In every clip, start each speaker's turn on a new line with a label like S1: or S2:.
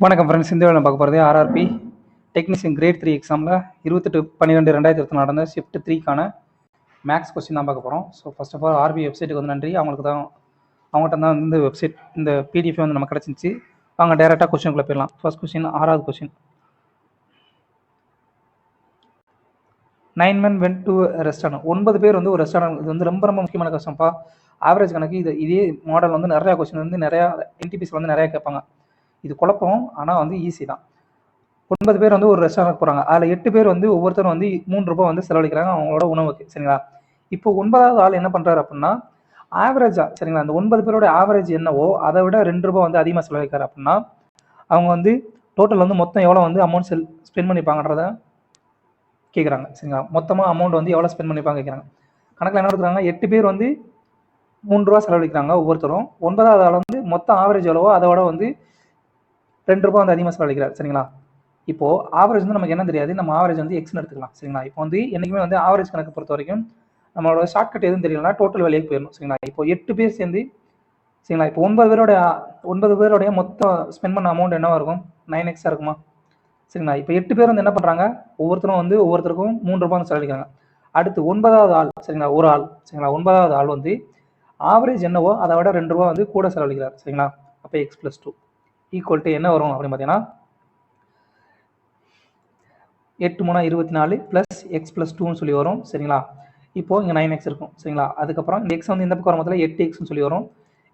S1: வணக்கம் ஃப்ரெண்ட்ஸ். இந்த வேலை பார்க்க போகிறது ஆர்ஆர்பி டெக்னீஷியன் கிரேட் 3 எக்ஸாமில் 28/12/2020 நடந்த ஷிஃப்ட் 3க்கான மேக்ஸ் கொஸ்டின் தான் பார்க்க போகிறோம். So first of all RP வெப்சைட்டுக்கு வந்து நன்றி. அவங்கள்ட்ட தான் வந்து இந்த வெப்சைட் இந்த பிடிஎஃப் வந்து நமக்கு கிடச்சிச்சு. அவங்க டேரெக்டாக கொஸ்டினுக்குள்ளே போயிடலாம். ஃபர்ஸ்ட் கொஸ்டின், 6வது question. 9 men went to a restaurant. 9 பேர் வந்து ஒரு ரெஸ்டாரண்ட். இது வந்து ரொம்ப முக்கியமான கொஸ்டின்ப்பா. ஆவரேஜ் கணக்கு இதே மாடல் வந்து நிறையா கொஸ்டின் வந்து நிறையா என்டிபிஎஸ்ல வந்து நிறையா கேட்பாங்க. இது குழப்பம், ஆனால் வந்து ஈஸி தான். 9 பேர் வந்து ஒரு ரெஸ்டாரண்ட் போகிறாங்க. அதில் 8 பேர் வந்து ஒவ்வொருத்தரும் வந்து 3 ரூபாய் வந்து செலவழிக்கிறாங்க அவங்களோட உணவுக்கு. சரிங்களா? இப்போ 9வது ஆள் என்ன பண்ணுறாரு அப்படின்னா, ஆவரேஜாக சரிங்களா, அந்த 9 பேரோட ஆவரேஜ் என்னவோ அதை விட 2 ரூபாய் வந்து அதிகமாக செலவழிக்கிறார் அப்படின்னா, அவங்க வந்து டோட்டல் வந்து மொத்தம் எவ்வளோ வந்து அமௌண்ட் ஸ்பெண்ட் பண்ணிப்பாங்கன்றத கேட்குறாங்க. சரிங்களா? மொத்தமாக அமௌண்ட் வந்து எவ்வளோ ஸ்பெண்ட் பண்ணிப்பாங்க கேட்குறாங்க. கணக்கில் என்ன எடுக்கிறாங்க, 8 பேர் வந்து 3 ரூபா செலவழிக்கிறாங்க ஒவ்வொருத்தரும். 9வது ஆள் வந்து மொத்தம் ஆவரேஜ் எவ்வளவோ அதை விட வந்து 2 ரூபாய் வந்து அதிகமாக செலவழிக்கிறார். சரிங்களா? இப்போ ஆவரேஜ் வந்து நமக்கு என்ன தெரியாது, நம்ம ஆவரேஜ் வந்து எக்ஸ்னு எடுத்துக்கலாம். சரிங்களா? இப்போ வந்து என்றைக்குமே வந்து ஆவரேஜ் கணக்கு பொறுத்த வரைக்கும் நம்மளோட ஷார்ட்கட் எதுவும் தெரியலனா டோட்டல் வேலைக்கு போயிடணும். சரிங்களா? இப்போ 8 பேர் சேர்ந்து சரிங்களா, இப்போ 9 பேருடைய மொத்தம் ஸ்பெண்ட் பண்ண அமௌண்ட் என்னவா இருக்கும், 9x இருக்குமா? சரிங்களா? இப்போ 8 பேர் வந்து என்ன பண்ணுறாங்க, ஒவ்வொருத்தருக்கும் 3 ரூபாய் செலவழிக்கிறாங்க. அடுத்து 9வது ஆள் சரிங்களா, ஒரு ஆள் சரிங்களா, 9வது ஆள் வந்து ஆவரேஜ் என்னவோ அதை விட 2 ரூபாய் வந்து கூட செலவழிக்கிறார். சரிங்களா? அப்போ x+2 ஈக்குவல் டு என்ன வரும் அப்படின்னு பார்த்தீங்கன்னா 8 3 24 ப்ளஸ் x+2ன்னு சொல்லி வரும். சரிங்களா? இப்போ இங்கே 9x இருக்கும். சரிங்களா? அதுக்கப்புறம் இந்த எக்ஸ் வந்து இந்த பக்கம் வரமத்தில் 8xன்னு சொல்லி வரும்.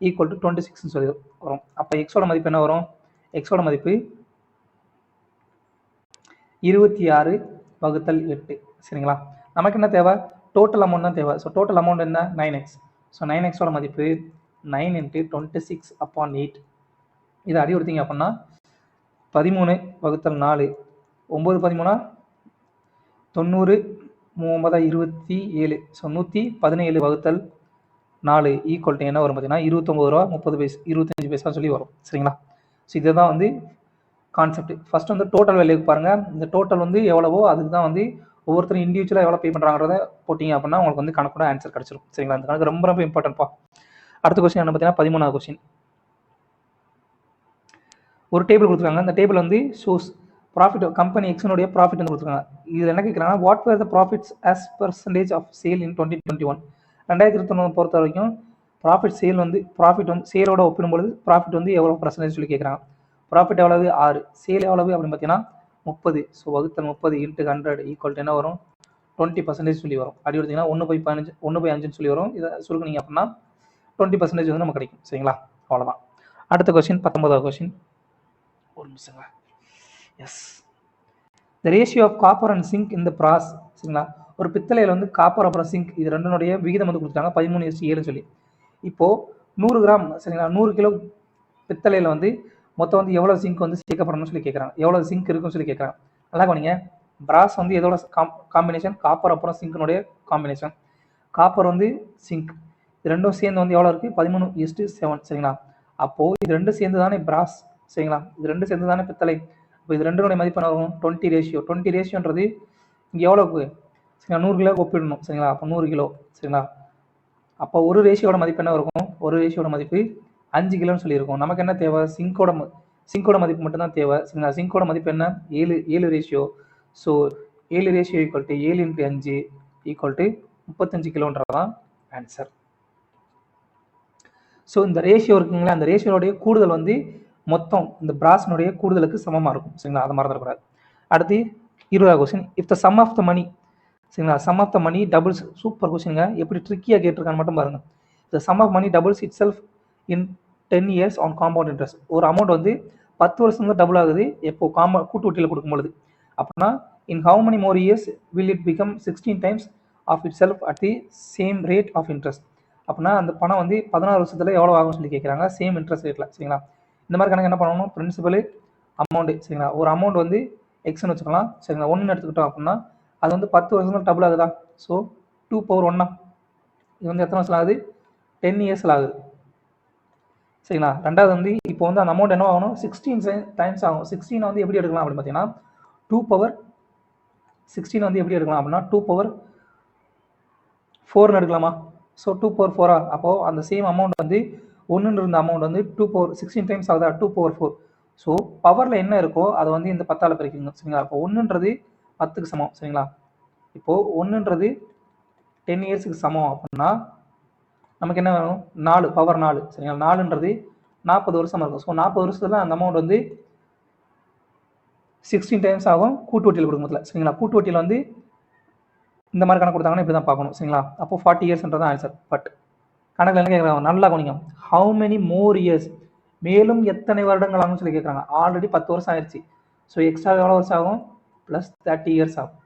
S1: ஈக்குவல் டு 26ன்னு சொல்லி வரும். அப்போ எக்ஸோட மதிப்பு என்ன வரும், எக்ஸோட மதிப்பு 26/8. சரிங்களா? நமக்கு என்ன தேவை, டோட்டல் அமௌண்ட் தான் தேவை. ஸோ டோட்டல் அமௌண்ட் என்ன, 9x. ஸோ 9xோட மதிப்பு 9 × 26/8. இதை அடி கொடுத்தீங்க அப்படின்னா 13/4. 9 13 90 3 27. ஸோ 117/4 ஈக்குவல் டு என்ன வரும் பார்த்தீங்கன்னா 29 ரூபா 30 பைசா 25 பைசா சொல்லி வரும். சரிங்களா? ஸோ இதுதான் வந்து கான்செப்ட். ஃபர்ஸ்ட் வந்து டோட்டல் வேல்யூக்கு பாருங்கள். இந்த டோட்டல் வந்து எவ்வளவோ அதுக்கு தான் வந்து ஒவ்வொருத்தரும் இண்டிவிஜுவலாக எவ்வளோ பே பண்ணுறாங்கிறத போட்டிங்க அப்படின்னா உங்களுக்கு வந்து கணக்கோட ஆன்சர் கிடச்சிரும். சரிங்களா? இந்த கணக்கு ரொம்ப இம்பார்ட்டன்ட்ப்பா. அடுத்த கொஸ்டின் என்ன பார்த்தீங்கன்னா 13வது கொஸ்டின். ஒரு டேபிள் கொடுத்துருக்காங்க. அந்த டேபிள் வந்து ஷோஸ் ப்ராஃபிட், கம்பெனி எக்ஸனுடைய ப்ராஃபிட் வந்து கொடுத்துருக்காங்க. இதில் என்ன கேட்குறாங்கன்னா, what were the profits as percentage of sale in 2021. 2021 பொறுத்த வரைக்கும் ப்ராஃபிட் வந்து சேலோட ஒப்பிடும்பொழுது ப்ராஃபிட் வந்து எவ்வளோ பர்சன்டேஜ் சொல்லி கேட்குறாங்க. ப்ராஃபிட் எவ்வளவு 6, சேல் எவ்வளவு அப்படின்னு பார்த்தீங்கன்னா 30. ஸோ வகுத்தல் 30 × 100 ஈக்குவல் டு என்ன வரும், 20% சொல்லி வரும். அப்படி எடுத்தீங்கன்னா 1/15 1/5ன்னு சொல்லி வரும். இதை சுருக்குனீங்க அப்படின்னா 20% வந்து நமக்கு கிடைக்கும். சரிங்களா? அவ்வளோதான். அடுத்த கொஸ்டின் 19வது கொஸ்டின். ஒரு நிமிஷங்களா. Yes, the ratio of copper and zinc இந்த பிராஸ். சரிங்களா? ஒரு பித்தளையில் வந்து காப்பர் அப்புறம் சிங்க் இது ரெண்டுனுடைய விகிதம் வந்து கொடுத்துட்டாங்க 13:7 சொல்லி. இப்போது 100 கிராம் சரிங்களா, 100 கிலோ பித்தளையில் வந்து மொத்தம் வந்து எவ்வளோ சிங்க் வந்து சேர்க்கப்படணும்னு சொல்லி கேட்குறாங்க. எவ்வளோ சிங்க் இருக்குன்னு சொல்லி கேட்குறாங்க. நல்லா கவனிங்க. பிராஸ் வந்து எதோட காம்பினேஷன், காப்பர் அப்புறம் சிங்க்கினுடைய காம்பினேஷன். காப்பர் வந்து சிங்க் இது ரெண்டும் சேர்ந்து வந்து எவ்வளோ இருக்குது, 13:7. சரிங்களா? அப்போது இது ரெண்டும் சேர்ந்து தானே பிராஸ். சரிங்களா? இது ரெண்டும் சேர்ந்து தானே பித்தளை. இப்போ இது ரெண்டுடைய மதிப்பு என்ன வரும், 20 ரேஷியோ. 20 ரேஷியோன்றது இங்கே எவ்வளோக்கு சரிங்களா, 100 கிலோவுக்கு ஒப்பிடணும். சரிங்களா? அப்போ 100 கிலோ. சரிங்களா? அப்போ ஒரு ரேஷியோட மதிப்பு என்ன இருக்கும், ஒரு ரேஷியோட மதிப்பு 5 கிலோன்னு சொல்லியிருக்கோம். நமக்கு என்ன தேவை, சிங்கோட மதிப்பு மட்டும்தான் தேவை. சரிங்களா? சிங்கோட மதிப்பு என்ன, 7 ratio. So 7 ratio equal to 7 × 5 equal to 35 கிலோன்றதான் ஆன்சர். ஸோ இந்த ரேஷியோ இருக்குங்களா, அந்த ரேஷியோடைய கூடுதல் வந்து மொத்தம் இந்த பிராஸ்னுடைய கூடுதலுக்கு சமமாக இருக்கும். சரிங்களா? அதை மறந்துடக்கூடாது. அடுத்து 20வது question. If the sum of the money. சரிங்களா? Sum of the money doubles. Super கொஸ்டினுங்க. எப்படி ட்ரிக்கியாக கேட்டிருக்கான்னு மட்டும் பாருங்கள். The sum of money doubles itself in 10 years on compound interest. ஒரு அமௌண்ட் வந்து 10 வருஷம் தான் டபுள் ஆகுது எப்போ கூட்டு வட்டியில் கொடுக்கும்பொழுது. அப்படின்னா in how many more years will it become 16 times of itself at the same rate of interest. அப்படின்னா அந்த பணம் வந்து 16 வருஷத்தில் எவ்வளோ ஆகும்னு சொல்லி கேட்குறாங்க, சேம் இன்ட்ரெஸ்ட் ரேட்டில். சரிங்களா? இந்த மாதிரி கணக்கு என்ன பண்ணணும், பிரின்சிபல் அமௌண்ட்டு. சரிங்களா? ஒரு அமௌண்ட் வந்து எக்ஸ்ன்னு வச்சுக்கலாம். சரிங்களா? 1 எடுத்துக்கிட்டோம் அப்படின்னா அது வந்து 10 வருஷம் தான் டபுள் ஆகுதா. ஸோ 2/1. இது வந்து எத்தனை வருஷம் ஆகுது, 10 yearsல ஆகுது. சரிங்களா? ரெண்டாவது வந்து இப்போ வந்து அந்த அமௌண்ட் என்ன ஆகணும், 16 டைம்ஸ் ஆகும். 16 வந்து எப்படி எடுக்கலாம் அப்படின்னு பார்த்தீங்கன்னா 2/16 வந்து எப்படி எடுக்கலாம் அப்படின்னா 2/4 எடுக்கலாமா. ஸோ 2/4. அப்போது அந்த சேம் அமௌண்ட் வந்து 1 இருந்த அமௌண்ட் வந்து 2/16 டைம்ஸ் ஆகுதா, 2/4. ஸோ பவரில் என்ன இருக்கோ அதை வந்து இந்த 10ஆல் பிரிக்குங்க சரிங்களா. இப்போ 1ன்றது 10க்கு சமம் சரிங்களா. இப்போது 1ன்றது 10 இயர்ஸுக்கு சமம் அப்படின்னா நமக்கு என்ன வேணும், 4 பவர் 4 சரிங்களா. 4ன்றது 40 வருஷம் இருக்கும். ஸோ 40 வருஷத்துல அந்த அமௌண்ட் வந்து 16 டைம்ஸ் ஆகும் கூட்டு வட்டியில் கொடுக்கும்போதுல சரிங்களா. கூட்டு வட்டியில் வந்து இந்த மாதிரி கணக்கு கொடுத்தாங்கன்னா இப்படி தான் பார்க்கணும் சரிங்களா. அப்போ 40 இயர்ஸ்ன்றது ஆன்சர். பட் கணக்கில் என்ன கேட்குறாங்க, நல்லா கவனிங்க, ஹவு மெனி மோர் இயர்ஸ், மேலும் எத்தனை வருடங்கள் ஆகும்னு சொல்லி கேட்குறாங்க. ஆல்ரெடி 10 வருஷம் ஆயிடுச்சு. ஸோ எக்ஸ்ட்ரா எவ்வளோ வருஷம் ஆகும், ப்ளஸ் 30 இயர்ஸ் ஆகும்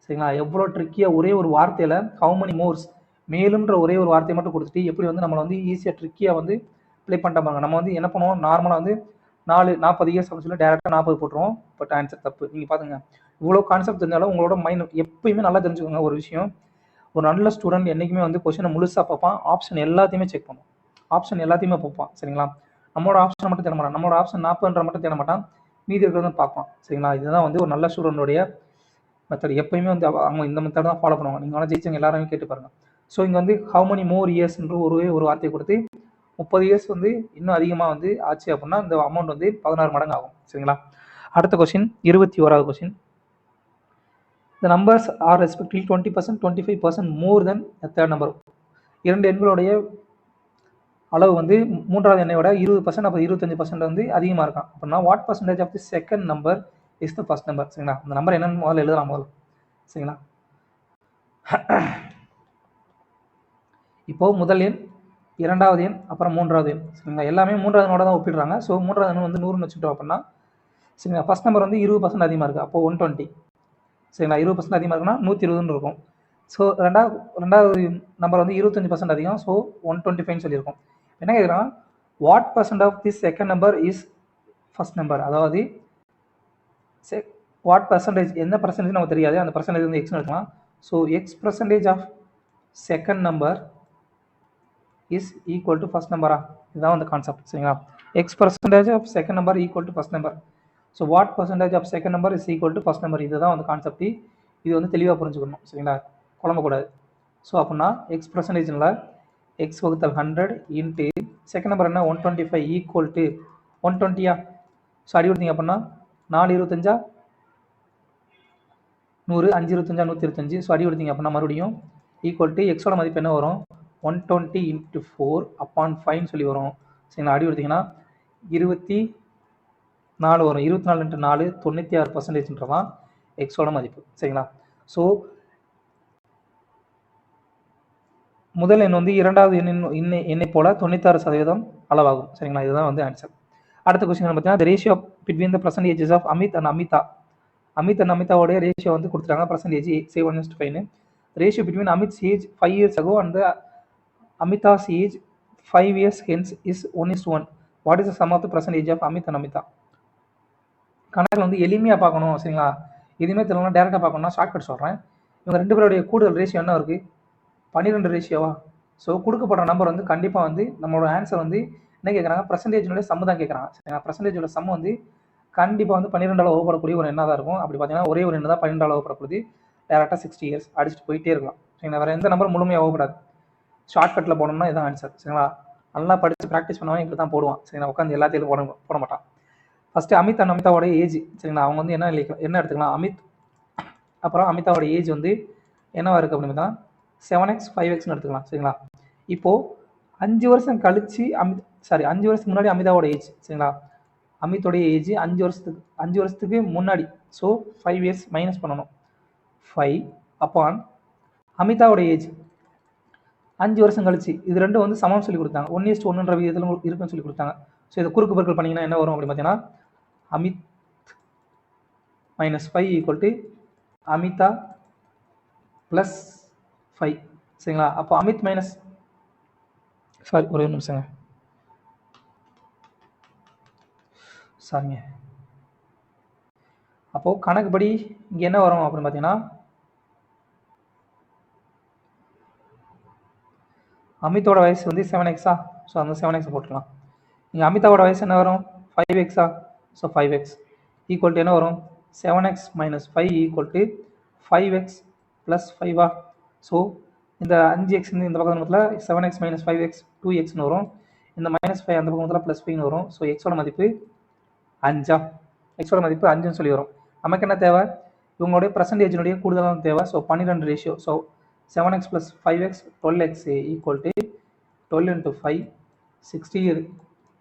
S1: சரிங்களா. எவ்வளோ ட்ரிக்கியாக ஒரே ஒரு வார்த்தையில் ஹவு மெனி மோர்ஸ் மேலும்ன்ற ஒரே ஒரு வார்த்தையை மட்டும் கொடுத்துட்டு எப்படி வந்து நம்மளை வந்து ஈஸியாக ட்ரிக்கியாக வந்து ப்ளே பண்ணிட்டு பாருங்க. நம்ம வந்து என்ன பண்ணுவோம், நார்மலாக வந்து 40 இயர்ஸ் அப்படின்னு சொல்லி டேரெக்டாக 40 போட்டுருவோம். பட் ஆன்சர் தப்பு. நீங்கள் பார்த்துங்க, இவ்வளோ கான்செப்ட் தெரிஞ்சாலும் உங்களோட மைண்ட் எப்பயுமே நல்லா தெரிஞ்சுக்கோங்க. ஒரு விஷயம், ஒரு நல்ல ஸ்டூடெண்ட் என்றைக்குமே வந்து கொஸ்டினை முழுசாக பார்ப்பான், ஆப்ஷன் எல்லாத்தையுமே செக் பண்ணும், ஆப்ஷன் எல்லாத்தையுமே பார்ப்பான் சரிங்களா. நம்மளோட ஆப்ஷனை மட்டும் தேட மாட்டான், நம்மளோட ஆப்ஷன் 40 மட்டும் தேட மாட்டான், மீதி இருக்கிறத பார்ப்பான் சரிங்களா. இதுதான் வந்து ஒரு நல்ல ஸ்டூடெண்டோடைய மெத்தட். எப்பயுமே வந்து அவங்க இந்த மெத்தட் தான் ஃபாலோ பண்ணுவாங்க. நீங்கள் வேணால் ஜெயிச்சவங்க எல்லாருமே கேட்டு பாருங்கள். ஸோ இங்கே வந்து ஹவு மெனி மோர் இயர்ஸ்ன்ற ஒரு வார்த்தையை கொடுத்து 30 இயர்ஸ் வந்து இன்னும் அதிகமாக வந்து ஆச்சு அப்படின்னா இந்த அமௌண்ட் வந்து 16 மடங்கு ஆகும் சரிங்களா. அடுத்த கொஸ்டின் 21வது question. The numbers are respectively 20%, 25% more than the third number. இரண்டு எண்களுடைய அளவு வந்து மூன்றாவது எண்ணை விட 20%, அப்போ 25% வந்து அதிகமாக இருக்கான் அப்படின்னா what percentage of the second number is the first number சரிங்களா. அந்த நம்பர் என்னன்னு முதல்ல எழுதலாம் முதல்ல சரிங்களா. இப்போ முதல் எண், இரண்டாவது எண், அப்புறம் மூன்றாவது எண் சரிங்களா. எல்லாமே மூன்றாவது நோட தான் ஒப்பிடுறாங்க. ஸோ மூன்றாவது எண் வந்து 100ன்னு வச்சுட்டோம் அப்படின்னா சரிங்களா. ஃபர்ஸ்ட் நம்பர் வந்து 20% அதிகமாக இருக்குது, அப்போ 120 சரிங்களா. 20% அதிகமாக இருக்குன்னா 120 இருக்கும். ஸோ ரெண்டாவது நம்பர் வந்து 25% அதிகம், ஸோ 125 சொல்லியிருக்கோம். என்ன கேட்குறாங்க, what percent of the second number is first number, அதாவது வாட் பர்சன்டேஜ், என்ன பர்சன்டேஜ் நமக்கு தெரியாது, அந்த பர்சன்டேஜ் வந்து எக்ஸ்னு எடுக்கலாம். So x percentage of second number is equal to first நம்பரா, இதுதான் அந்த கான்செப்ட் சரிங்களா. X percentage of second number equal to first number. So what percentage of second number is equal to first number, இதுதான் வந்து concept. இது வந்து தெளிவாக புரிஞ்சுக்கணும் சரிங்களா, குழம்பக்கூடாது. ஸோ அப்படின்னா எக்ஸ் பர்சன்டேஜில் எக்ஸ் வகுத்தல் 100 இன்ட்டு செகண்ட் நம்பர் என்ன 125 ஈக்குவல் டு 120யா. ஸோ அடி கொடுத்தீங்க அப்படின்னா 4 25 100, 5 25 125. ஸோ அடி கொடுத்தீங்க அப்படின்னா மறுபடியும் ஈக்குவல் டு எக்ஸோட மதிப்பு என்ன வரும், 120 × 4 upon 5 சொல்லி வரும் சரிங்களா. அடி கொடுத்தீங்கன்னா 24 வரும். 24 × 4 96%தான் எக்ஸோட மதிப்பு சரிங்களா. ஸோ முதல் எண் வந்து இரண்டாவது எண்ணை போல 96% அளவாகும் சரிங்களா. இதுதான் வந்து ஆன்சர். அடுத்த கொஸ்டின் பார்த்தீங்கன்னா, ratio between the percentages of Amit and Amita. Amit and அமிதாவோடைய ரேஷியோ வந்து கொடுத்துட்டாங்க, percentage 7:5. Ratio between Amit's age 5 years ago and the Amita's age 5 years hence is 1:1. What is the sum of the percentage of Amit and Amita. கணக்கில் வந்து எளிமையாக பார்க்கணும் சரிங்களா. எதுவுமே தெரியலனா டேரெக்டாக பார்க்கணும்னா ஷார்ட்கட் சொல்கிறேன். இவங்க ரெண்டு பேருடைய கூடுதல் ரேஷியோ என்ன இருக்குது, 12 ரேஷியோவா. ஸோ கொடுக்கப்படுற நம்பர் வந்து கண்டிப்பாக வந்து நம்மளோட ஆன்சர் வந்து என்ன கேட்குறாங்க, பர்சன்டேஜோட சம்மு தான் கேட்குறாங்க சரிங்களா. பர்சன்டேஜோட சம் வந்து கண்டிப்பாக வந்து 12ஆல் வகுப்படக்கூடிய ஒரு எண்ணாக தான் இருக்கும். அப்படி பார்த்தீங்கன்னா ஒரே ஒரு எண்ணு தான் 12ஆல் வகுப்படப்படுது. டேரெக்டாக 60 years அடிச்சுட்டு போயிட்டே இருக்கலாம் சரிங்களா. வேறு எந்த நம்பர் முழுமையாக வகுப்படாது. ஷார்ட்கட்டில் போனோம்னா இதான் ஆன்சர் சரிங்களா. நல்லா படித்து ப்ராக்டிஸ் பண்ணுவாங்க, இப்படி தான் போடுவான் சரிங்களா. உட்காந்து எல்லாத்தையும் போட மாட்டான். ஃபஸ்ட்டு அமித் அண்ட் அமிதாவோட ஏஜ் சரிங்களா. அவங்க வந்து என்ன எடுத்துக்கலாம், அமித் அப்புறம் அமிதாவோட ஏஜ் வந்து என்னவா இருக்குது அப்படின்னு பார்த்தா 7x 5xன்னு எடுத்துக்கலாம் சரிங்களா. இப்போது 5 வருஷம் கழிச்சு 5 வருஷத்துக்கு முன்னாடி அமிதாவோட ஏஜ் சரிங்களா. அமித்தோடைய ஏஜ் 5 வருஷத்துக்கு முன்னாடி. ஸோ 5 years மைனஸ் பண்ணணும். 5 அப்பான் அமிதாவோட ஏஜ் 5 வருஷம் கழிச்சு. இது ரெண்டும் வந்து சமம் சொல்லி கொடுத்தாங்க, 1:1ன்ற விகிதத்தில் இருக்குன்னு சொல்லி கொடுத்தாங்க. ஸோ இதை குறுக்கு பெருக்கல் பண்ணிங்கன்னா என்ன வரும் அப்படின்னு பார்த்தீங்கன்னா, அமித் -5 ஈக்குவல் டு அமிதா +5 சரிங்களா. அப்போ அமித் ஒரே நிமிஷங்க சாரிங்க. அப்போது கணக்குப்படி இங்கே என்ன வரும் அப்படின்னு பார்த்தீங்கன்னா, அமித்தோட வயசு வந்து 7x. ஸோ அந்த 7x போட்டுக்கலாம். இங்கே அமிதாவோட வயசு என்ன வரும், 5x. So 5x equal to என்ன வரும், 7x - 5 equal to 5x + 5. So இந்த 5x இந்த பக்கத்தில் 7x - 5x 2xன்னு வரும். இந்த -5 அந்த பக்கத்தில் +5ன்னு வரும். ஸோ எக்ஸோட மதிப்பு 5 எக்ஸோட மதிப்பு 5ன்னு சொல்லி வரும். நமக்கு என்ன தேவை, இவங்களுடைய பர்சன்டேஜினுடைய கூடுதலான தேவை. So 12 ratio. So 7x + 5x 12x equal to 12 × 5 60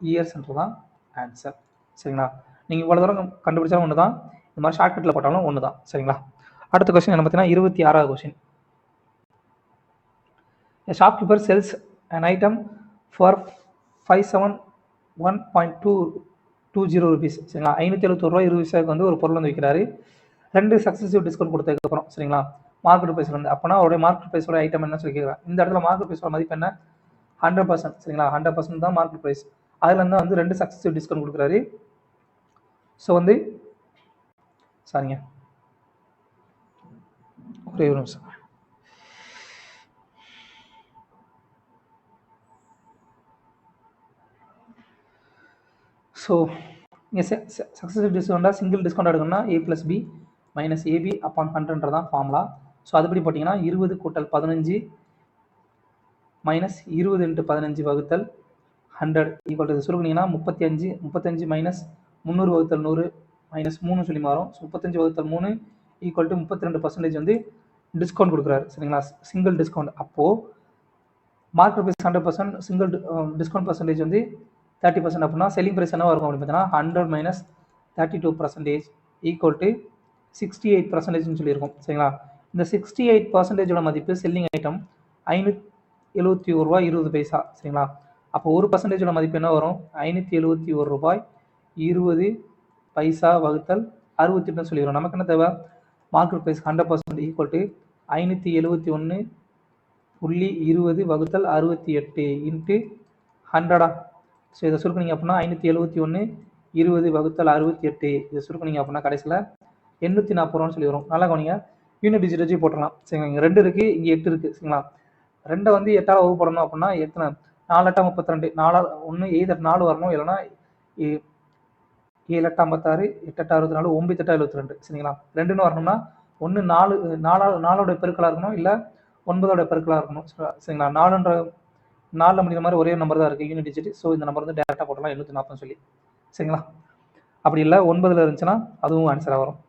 S1: இயர்ஸ்ன்றதான் ஆன்சர். சரிங்களா, நீங்கள் இவ்வளோ தூரம் கண்டுபிடிச்சாலும் ஒன்று தான், இந்த மாதிரி ஷார்ட்கட்டில் போட்டாலும் ஒன்று தான். சரிங்களா, அடுத்த கொஸ்டின் என்ன பார்த்தீங்கன்னா 26வது question. A shopkeeper sells an item for 571.20 rupees. சரிங்களா, 571 ரூபாய் 20 பைசாவுக்கு வந்து ஒரு பொருள் வந்து விற்கிறாரு. 2 சக்ஸஸிவ் டிஸ்கவுண்ட் கொடுத்ததுக்கப்புறம். சரிங்களா, மார்க்கெட் ப்ரைஸில் வந்து அப்போனா அவருடைய மார்க்கெட் ப்ரைஸோட ஐட்டம் என்ன சொல்லி கேட்குறேன். இந்த இடத்துல மார்க்கெட் ப்ரைஸோட மதிப்பு என்ன, 100%. சரிங்களா, 100% தான் மார்க்கெட் ப்ரைஸ். அதில் இருந்தால் வந்து 2 சக்ஸஸிவ் டிஸ்கவுண்ட் கொடுக்குறாரு. ஸோ வந்து சாரிங்க, ஒரே ஒரு நிமிஷம். ஸோ இங்கே சக்ஸஸிவ் டிஸ்கவுண்டாக சிங்கிள் டிஸ்கவுண்ட் எடுக்கணும்னா A + B - AB upon 100 தான் ஃபார்முலா. ஸோ அதுபடி போட்டிங்கன்னா 20 - 15 - 20 × 15 வகுத்தல் 100 ஈக்குவல் டு சுருக்குனீங்கன்னா 35 - 300 - 100 சொல்லி மாறும். ஸோ 35/3 ஈக்குவல் டு 32% வந்து டிஸ்கவுண்ட் கொடுக்குறாரு. சரிங்களா, சிங்கிள் டிஸ்கவுண்ட். அப்போது market price 100%, single discount percentage வந்து 30% அப்படின்னா செல்லிங் ப்ரைஸ் என்னவா இருக்கும் அப்படின்னு பார்த்தீங்கன்னா 100 - 32% ஈக்குவல் டு 68% சொல்லியிருக்கும். சரிங்களா, இந்த 68% மதிப்பு செல்லிங் ஐட்டம் 571 ரூபாய் 20 பைசா. சரிங்களா, அப்போ 1% மதிப்பு என்ன வரும், 571 ரூபாய் 20 பைசா வகுத்தல் 68 சொல்லிடுறோம். நமக்கு என்ன தேவை, மார்க்கெட் ப்ரைஸ் 100% ஈக்குவல் டு 571.20 வகுத்தல் 68 இன்ட்டு 100. ஸோ இதை சுருக்குனீங்க அப்படின்னா 571.20 வகுத்தல் 68 இதை சுருக்குனீங்க அப்படின்னா கடைசியில் 840 ரூபான்னு சொல்லி வரும். நல்லா கவனிங்க, யூனிட் டிஜிட் வச்சு போட்டுடலாம். சரிங்களா, இங்கே 2 இருக்குது, இங்கே 8 இருக்குது. சரிங்களா, 2 வந்து 8ஆல் வகுப்படணும் அப்படின்னா எத்தனை, 4 8 32, 4 ஒன்று 4 வரணும், இல்லைன்னா 7 8 56, 8 8 64, 9 8 72. சரிங்களா, 2ன்னு வரணும்னா ஒன்று 4 பெருக்கலாக இருக்கணும், இல்லை 9 பெருக்கலாக இருக்கணும். சரிங்களா, 4 முடிகிற மாதிரி ஒரே நம்பர் தான் இருக்குது யூனிட் டிஜிட். ஸோ இந்த நம்பர் வந்து டேரெக்டாக போட்டலாம் 840 சொல்லி. சரிங்களா, அப்படி இல்லை 9 இருந்துச்சுன்னா அதுவும் ஆன்சராக வரும்.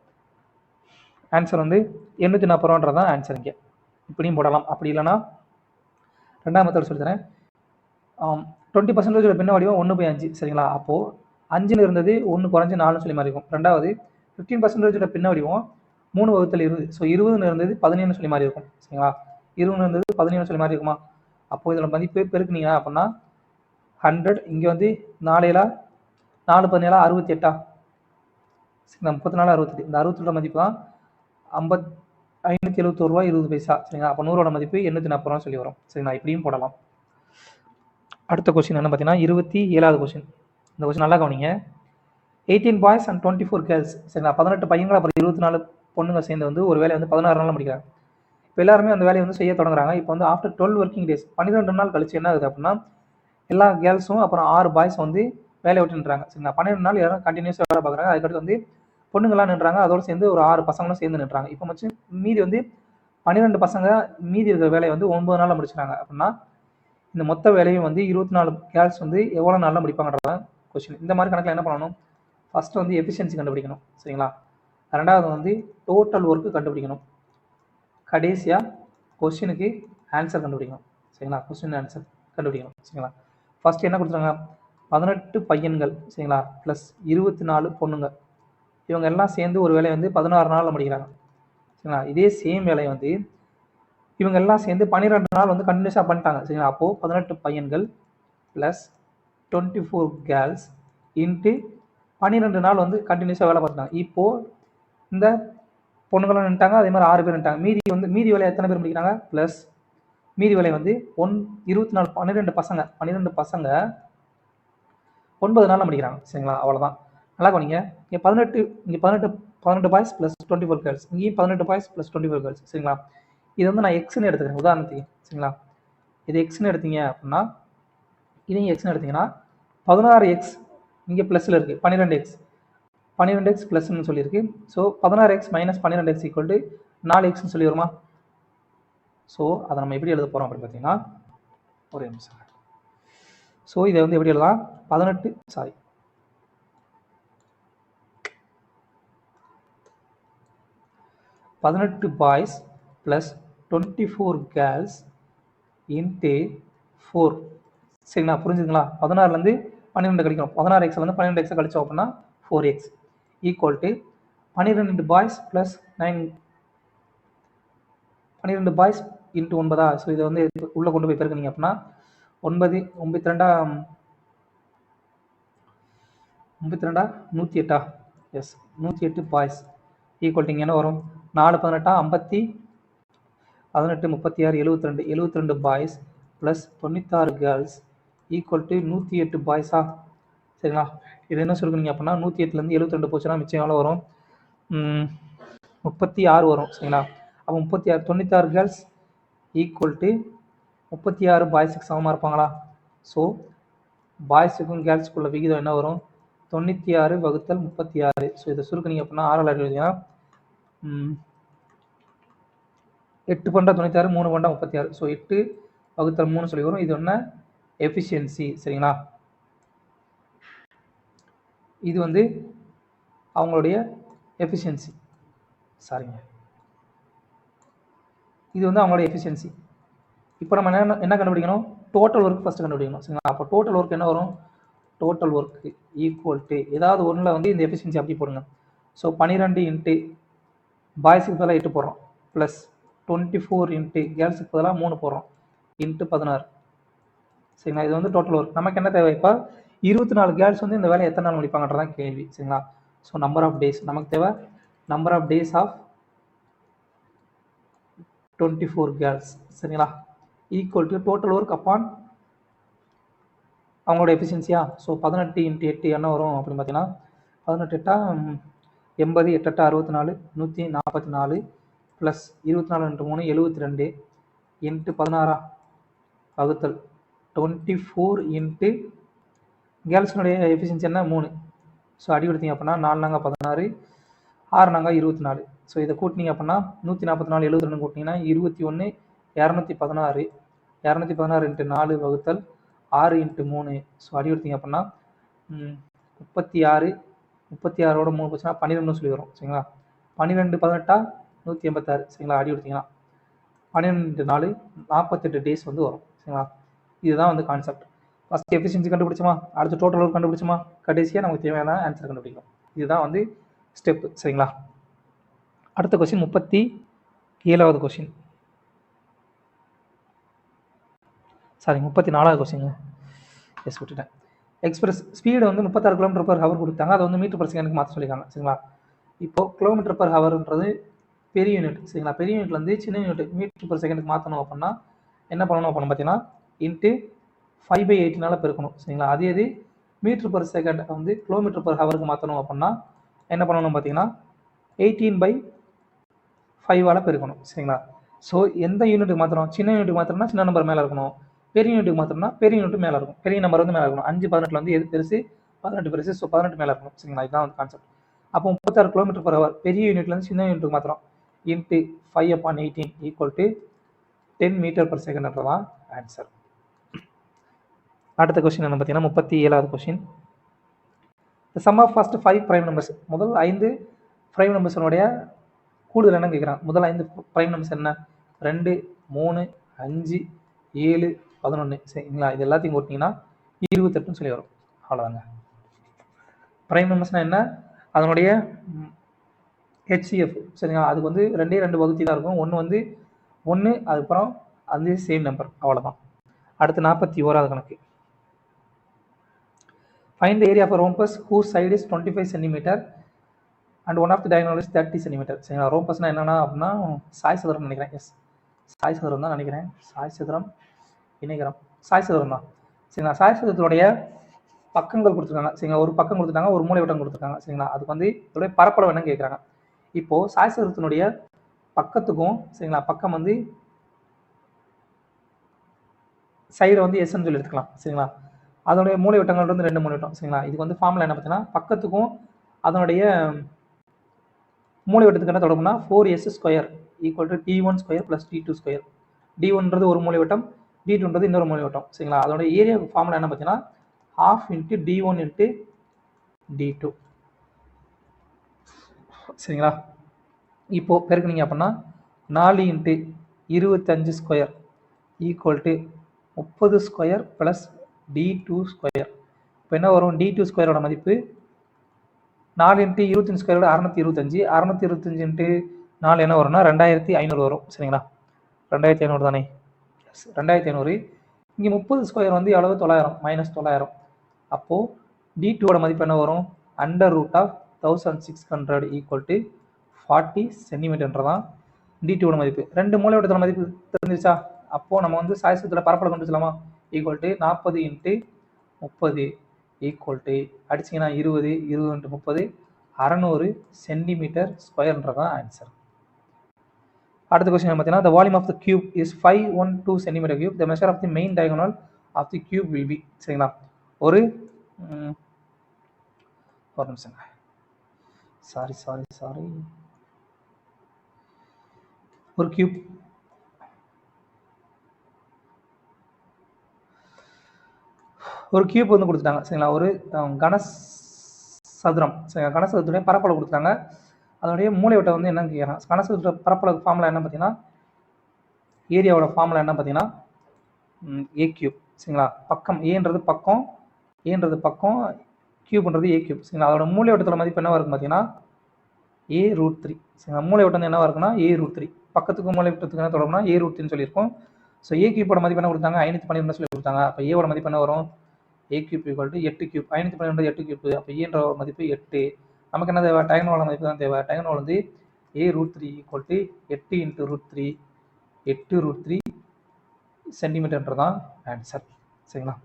S1: ஆன்சர் வந்து 840 ரூபான்றது தான் ஆன்சர். இங்கே இப்படியும் போடலாம். அப்படி இல்லைன்னா 2ஆம் மெத்தட் சொல்லித்தரேன். 20% பின்ன வடிவம் 1/5. சரிங்களா, அப்போது 5ன்னு இருந்தது 1 குறைஞ்சி 4 சொல்லி மாதிரி இருக்கும். ரெண்டாவது 15% பின்ன வடிவம் 3/20. ஸோ 20ன்னு இருந்தது 17 சொல்லி மாதிரி இருக்கும். சரிங்களா, 20ன்னு இருந்தது 17 சொல்லி மாதிரி இருக்குமா. அப்போது இதோட மதிப்பு பெருக்குனீங்க அப்படின்னா 100. இங்கே வந்து 4 17 68. சரிங்களா, 34 68. இந்த 68 மதிப்பு தான் 571 ரூபாய் 20 பைசா. சரிங்களா, அப்போ 100ஓட மதிப்பு 840 ரூபா சொல்லி வரும். சரிங்களா, இப்படியும் போடலாம். அடுத்த கொஸ்டின் என்ன பார்த்தீங்கன்னா 27வது கொஸ்டின். இந்த கொஸ்டின் நல்லா கவனிங்க. 18 பாய்ஸ் அண்ட் 24 கேர்ள்ஸ். சரிங்களா, 18 பையன்கள் அப்புறம் 24 பொண்ணுங்க சேர்ந்து வந்து ஒரு வேலையை வந்து 16 நாள் முடிக்கிறாங்க. இப்போ எல்லாருமே அந்த வேலையை வந்து செய்ய தொடங்குறாங்க. இப்போ வந்து ஆஃப்டர் 12 ஒர்க்கிங் டேஸ் 12 நாள் கழிச்சு என்ன ஆகுது அப்படின்னா எல்லா கேர்ள்ஸும் அப்புறம் 6 பாய்ஸும் வந்து வேலையை விட்டு நின்றாங்க. சரிங்களா, 12 நாள் எல்லாரும் கண்டினியூஸாக வேலை பார்க்குறாங்க. அதுக்கடுத்து வந்து பொண்ணுங்களாம் நின்றாங்க, அதோடு சேர்ந்து ஒரு 6 பசங்களும் சேர்ந்து நின்றாங்க. இப்போ மச்சு மீதி வந்து 12 பசங்க மீதி இருக்கிற வேலையை வந்து 9 நாளில் முடிச்சிட்டாங்க. அப்படின்னா இந்த மொத்த வேலையும் வந்து 24 கேர்ள்ஸ் வந்து எவ்வளோ நாளில் முடிப்பாங்கன்றதான் கொஸ்டின். இந்த மாதிரி கணக்கில் என்ன பண்ணணும், ஃபஸ்ட்டு வந்து எஃபிஷியன்சி கண்டுபிடிக்கணும். சரிங்களா, ரெண்டாவது வந்து டோட்டல் ஒர்க்கு கண்டுபிடிக்கணும். கடைசியாக கொஸ்டினுக்கு ஆன்சர் கண்டுபிடிக்கணும். சரிங்களா, கொஸ்டின் ஆன்சர் கண்டுபிடிக்கணும். சரிங்களா, ஃபஸ்ட்டு என்ன கொடுத்துருங்க, 18 பையன்கள். சரிங்களா, ப்ளஸ் 24 பொண்ணுங்க. இவங்க எல்லாம் சேர்ந்து ஒரு வேலையை வந்து 16 நாளில் முடிக்கிறாங்க. சரிங்களா, இதே சேம் வேலையை வந்து இவங்க எல்லாம் சேர்ந்து 12 நாள் வந்து கண்டினியூஸாக பண்ணிட்டாங்க. சரிங்களா, அப்போது 18 பையன்கள் ப்ளஸ் 24 கேர்ள்ஸ் இன்ட்டு 12 நாள் வந்து கண்டினியூஸாக வேலை பார்த்துட்டாங்க. இப்போது இந்த பொண்ணுங்களும் நின்ட்டாங்க, அதே மாதிரி 6 பேர் நின்ட்டாங்க. மீதி வேலையை எத்தனை பேர் முடிக்கிறாங்க, ப்ளஸ் மீதி வேலையை வந்து 24 12 பசங்க 9 நாளில் முடிக்கிறாங்க. சரிங்களா, அவ்வளோதான். நல்லா கவனிங்க, இங்கே 18 பாய்ஸ் ப்ளஸ் 24 கேர்ள்ஸ், இங்கேயும் 18 பாய்ஸ் ப்ளஸ் 24 கேர்ள்ஸ். சரிங்களா, இது வந்து நான் எக்ஸ்ன்னு எடுத்துக்கிறேன் உதாரணத்துக்கு. சரிங்களா, இது எக்ஸ்ன்னு எடுத்தீங்க அப்படின்னா இதையும் எக்ஸ்ன்னு எடுத்தீங்கன்னா 16x இங்கே ப்ளஸில் இருக்குது, 12x ப்ளஸ்ன்னு சொல்லியிருக்கு. So 16x - 12x equal to 4xன்னு சொல்லி வருமா. ஸோ அதை நம்ம எப்படி எழுத போகிறோம் அப்படின்னு பார்த்தீங்கன்னா ஒரே நிமிஷம். ஸோ இதை வந்து எப்படி எழுதலாம், 18 18 பாய்ஸ் ப்ளஸ் 24 கேர்ள்ஸ் இன்ட்டு 4. சரிங்களா, புரிஞ்சுங்களா? 16லேருந்து 12 கழிக்கணும். 16xலேருந்து 12x கழிச்சோம் அப்படின்னா 4x equal to 12 boys plus 9 12 boys into 9. So இதை வந்து உள்ளே கொண்டு போய் பெருக்குனீங்க அப்படின்னா 9 92 108. எஸ், 108 பாய்ஸ் ஈக்குவல் டு இங்கே என்ன வரும்? 4 18 50 18 36 72 72 boys plus 96 girls equal to 108 பாய்ஸா? சரிங்களா, இது என்ன சொல்லுங்க அப்படின்னா 108லேருந்து 72 போச்சுன்னா மிச்சம் எவ்வளோ வரும்? 36 வரும். சரிங்களா, அப்போ 36 96 கேர்ள்ஸ் ஈக்குவல் டு 36 பாய்ஸுக்கு சமமாக இருப்பாங்களா? ஸோ பாய்ஸுக்கும் கேர்ள்ஸுக்குள்ள விகிதம் என்ன வரும்? 96 வகுத்தல் 36. ஸோ இதை சுருக்கினீங்க அப்படின்னா 6 எழுதிங்கன்னா 8 பண்ணுறா 96, 3 பண்ணுறா 36. ஸோ 8 வகுத்தல் 3 சொல்லி வரும். இது என்ன? எஃபிஷியன்சி. சரிங்களா, இது வந்து அவங்களுடைய எஃபிஷியன்சி. சாரிங்க, இது வந்து அவங்களுடைய எஃபிஷியன்சி. இப்போ நம்ம என்ன கண்டுபிடிக்கணும்? டோட்டல் ஒர்க் ஃபஸ்ட்டு கண்டுபிடிக்கணும். சரிங்களா, அப்போ டோட்டல் ஒர்க் என்ன வரும்? டோட்டல் ஒர்க்கு ஈக்குவல் டு ஏதாவது ஒன்றில் வந்து இந்த எஃபிஷியன்சி அப்படி போடுங்க. ஸோ 12 இன்ட்டு பாய்ஸுக்கு பதிலாக 8 போடுறோம் ப்ளஸ் 24 இன்ட்டு கேர்ள்ஸுக்கு பதிலாக 3 போடுறோம் இன்ட்டு 16. சரிங்களா, இது வந்து டோட்டல் ஒர்க். நமக்கு என்ன தேவை? இப்போ 24 கேர்ள்ஸ் வந்து இந்த வேலையை எத்தனை நாள் முடிப்பாங்கன்றதான் கேள்வி. சரிங்களா, ஸோ நம்பர் ஆஃப் டேஸ் நமக்கு தேவை. Number of days of 24 girls. சரிங்களா, equal to total work upon அவங்களோட எஃபிஷியன்சியா. ஸோ 18 இன்ட்டு 8 என்ன வரும் அப்படின்னு பார்த்தீங்கன்னா 18 8 80 8 8 64 144 ப்ளஸ் 24 இன்ட்டு 3 72 இன்ட்டு 16 வகுத்தல் 24 இன்ட்டு கேர்ள்ஸினுடைய எஃபிஷியன்சி என்ன? 3. ஸோ அடி கொடுத்தீங்க அப்படின்னா 4 நாங்க 16, 6 நாங்க 24. ஸோ இதை கூட்டினீங்க அப்படின்னா 144 72 கூட்டினீங்கன்னா 21 216 216 இன்ட்டு 4 வகுத்தல் 6 இன்ட்டு 3. ஸோ அடி கொடுத்தீங்க அப்படின்னா 36 36ஓட 3 போச்சுன்னா 12 சொல்லி வரும். சரிங்களா, 12 18 186. சரிங்களா, அடி கொடுத்தீங்கன்னா 12 இன்ட்டு 4 48 டேஸ் வந்து வரும். சரிங்களா, இதுதான் வந்து கான்செப்ட். ஃபஸ்ட் எஃபிஷியன்சி கண்டுபிடிச்சோமா, அடுத்து டோட்டல் ஒர்க் கண்டுபிடிச்சோமா, கடைசியாக நமக்கு தேவையான ஆன்சர் கண்டுபிடிக்கும். இதுதான் வந்து ஸ்டெப்பு. சரிங்களா, அடுத்த கொஸ்டின் 37வது கொஸ்டின். சாரி 34வது கொஸ்டின். எஸ் விட்டுட்டேன். எக்ஸ்பிரஸ் ஸ்பீடு வந்து 36 km/h கொடுத்தாங்க. அதை வந்து மீட்டர் பர் செகண்டுக்கு மாற்ற சொல்லியிருக்காங்க. சரிங்களா, இப்போ km/hன்றது பெரிய யூனிட். சரிங்களா, பெரிய யூனிட்லேருந்து சின்ன யூனிட் மீட்டர் பர் செகண்டுக்கு மாற்றணும் அப்படின்னா என்ன பண்ணணும் அப்படின்னு பார்த்தீங்கன்னா இன்ட்டு 5/18 பெருக்கணும். சரிங்களா, அதே இது மீட்டர் பர் செகண்ட் வந்து km/h மாற்றணும் அப்படின்னா என்ன பண்ணணும் பார்த்தீங்கன்னா 18/5 பெருக்கணும். சரிங்களா, ஸோ எந்த யூனிட்டுக்கு மாற்றணும்? சின்ன யூனிட்டுக்கு மாற்றணும்னா சின்ன நம்பர் மேலே இருக்கணும், பெரிய யூனிட்டுக்கு மாற்றணும்னா பெரிய யூனிட் மேலே இருக்கும், பெரிய நம்பர் வந்து மேலே இருக்கணும். 5 18 வந்து எது பெருசு? 18 பெருசு. ஸோ 18 மேலே இருக்கணும். சரிங்களா, இதுதான் வந்து கான்செப்ட். அப்போ 36 km/h பெரிய யூனிட்லேருந்து சின்ன யூனிட்டுக்கு மாத்திரம் into 5/18 equal to 10 m/s answer. அடுத்த கொஸ்டின் என்ன பார்த்தீங்கன்னா 37வது question. The sum of first 5 prime numbers. முதல் 5 prime numbers-னுடைய கூடுதல் என்ன கேட்குறாங்க? முதல் 5 prime numbers என்ன? 2 3 5 7 11. சரிங்களா, இது எல்லாத்தையும் போட்டிங்கன்னா 28ன்னு சொல்லி வரும். அவ்வளோதாங்க. ப்ரைம் நம்பர்ஸ்னால் என்ன? அதனுடைய HCF. சரிங்களா, அதுக்கு வந்து 2 வகுத்தி தான் இருக்கும். ஒன்று வந்து 1, அதுக்கப்புறம் அது சேம் நம்பர். அவ்வளோதான். அடுத்து 41வது கணக்கு. Find the area of a rhombus whose side is 25 cm and one of the diagonal is 30 cm. சரிங்களா, ரோம்பஸ்னால் என்னென்னா அப்படின்னா சாய் சதுரம் நினைக்கிறேன். எஸ், சாய் சதுரம் தான் நினைக்கிறேன். சாய் சதுரம் இணைகரம் சாய் சதுரம் தான். சரிங்களா, சாய் சதுரத்துடைய பக்கங்கள் கொடுத்துருக்காங்க. சரிங்களா, ஒரு பக்கம் கொடுத்துட்டாங்க, ஒரு மூலை வட்டம் கொடுத்துருக்காங்க. சரிங்களா, அதுக்கு வந்து இதோடைய பரப்பளவு என்னன்னு கேட்குறாங்க. இப்போது சாய் சதுரத்தினுடைய பக்கத்துக்கும் சரிங்களா பக்கம் வந்து சைடை வந்து எஸ்ன்னு சொல்லி எடுத்துக்கலாம். சரிங்களா, அதனுடைய மூலை வட்டங்கள் வந்து 2 மூலை வட்டம். சரிங்களா, இதுக்கு வந்து ஃபார்முலா என்ன பார்த்தீங்கன்னா பக்கத்துக்கும் அதனுடைய மூலை வட்டத்துக்கு என்ன தொடர்புனா 4s² equal to d1² + d2². d1ன்றது ஒரு மூலை வட்டம், d2ன்றது இன்னொரு மூலை வட்டம். சரிங்களா, அதோட ஏரியா ஃபார்முலா என்ன பார்த்தீங்கன்னா 12 × d1 × d2. சரிங்களா, இப்போது பெருக்குனீங்க அப்படின்னா 4 × 25 square equal to 30 square plus D2 square. இப்போ என்ன வரும்? D2 ஸ்கொயரோட மதிப்பு 4 × 25 ஸ்கொயரோட 625. 625 × 4 என்ன வரும்னா 2500 வரும். சரிங்களா? 2500 தானே? 2500. இங்கே 30 ஸ்கொயர் வந்து எவ்வளவு? 900 -900. அப்போது D2ஓட மதிப்பு என்ன வரும்? √1600 ஈக்குவல் டு 40 சென்டிமீட்டர்ன்றதான் D2ஓட மதிப்பு. ரெண்டு மூலைவிட்டத்தோட மதிப்பு தெரிஞ்சிருச்சா? அப்போது நம்ம வந்து சாய்சத்தில் பரப்பளவு கண்டுபிடிச்சலாமா? ஈக்குவல் டு 40 × 30 ஈக்குவல் டு அடிச்சிங்கன்னா 20 20 × 30 600 சென்டிமீட்டர் ஸ்கொயர்ன்றதான் ஆன்சர். அடுத்த கொஸ்டின் பார்த்தீங்கன்னா the volume of the cube is 512 centimeter cube. The measure of the main diagonal of the cube will be. சரிங்களா? ஒரு நிமிஷம். சாரி ஒரு கியூப் வந்து கொடுத்துட்டாங்க. சரிங்களா? ஒரு கனசதுரம். சரிங்களா? கனசதுரத்துடைய பரப்பளவு கொடுத்துட்டாங்க. அதனுடைய மூலைவிட்டம் வந்து என்னன்னு கேட்குறாங்க. கனசதுர பரப்பளவு ஃபார்முலா என்ன பார்த்தீங்கன்னா, ஏரியாவோட ஃபார்முலா என்ன பார்த்தீங்கன்னா ஏ கியூப். சரிங்களா? பக்கம் ஏன்றது பக்கம், கியூப்ன்றது ஏ கியூப். சரிங்களா? அதோட மூலைவிட்டத்தோட மதிப்பு என்னவா இருக்கும் பார்த்தீங்கன்னா A√3. சரிங்களா? மூலைவிட்டம் வந்து என்னவா இருக்குன்னா A√3. பக்கத்துக்கு மூலைவிட்டத்துக்கு என்ன தொடர்புனா A√3ன்னு சொல்லியிருக்கோம். ஸோ ஏ கியூப்போட மதிப்பு என்ன கொடுத்தாங்க? 512 சொல்லி கொடுத்தாங்க. அப்போ ஏவோட மதிப்பு என்ன வரும்? A cube equal to 8 cube. 512 8 cube. அப்போ ஏன்ற மதிப்பு 8. நமக்கு என்ன தேவை? டயகனல் மதிப்பு தான் தேவை. டயகனல் வந்து A√3 ஈக்குவல் டு 8 × √3 8√3 சென்டிமீட்டர்ன்றதான் ஆன்சர். சரிங்களா?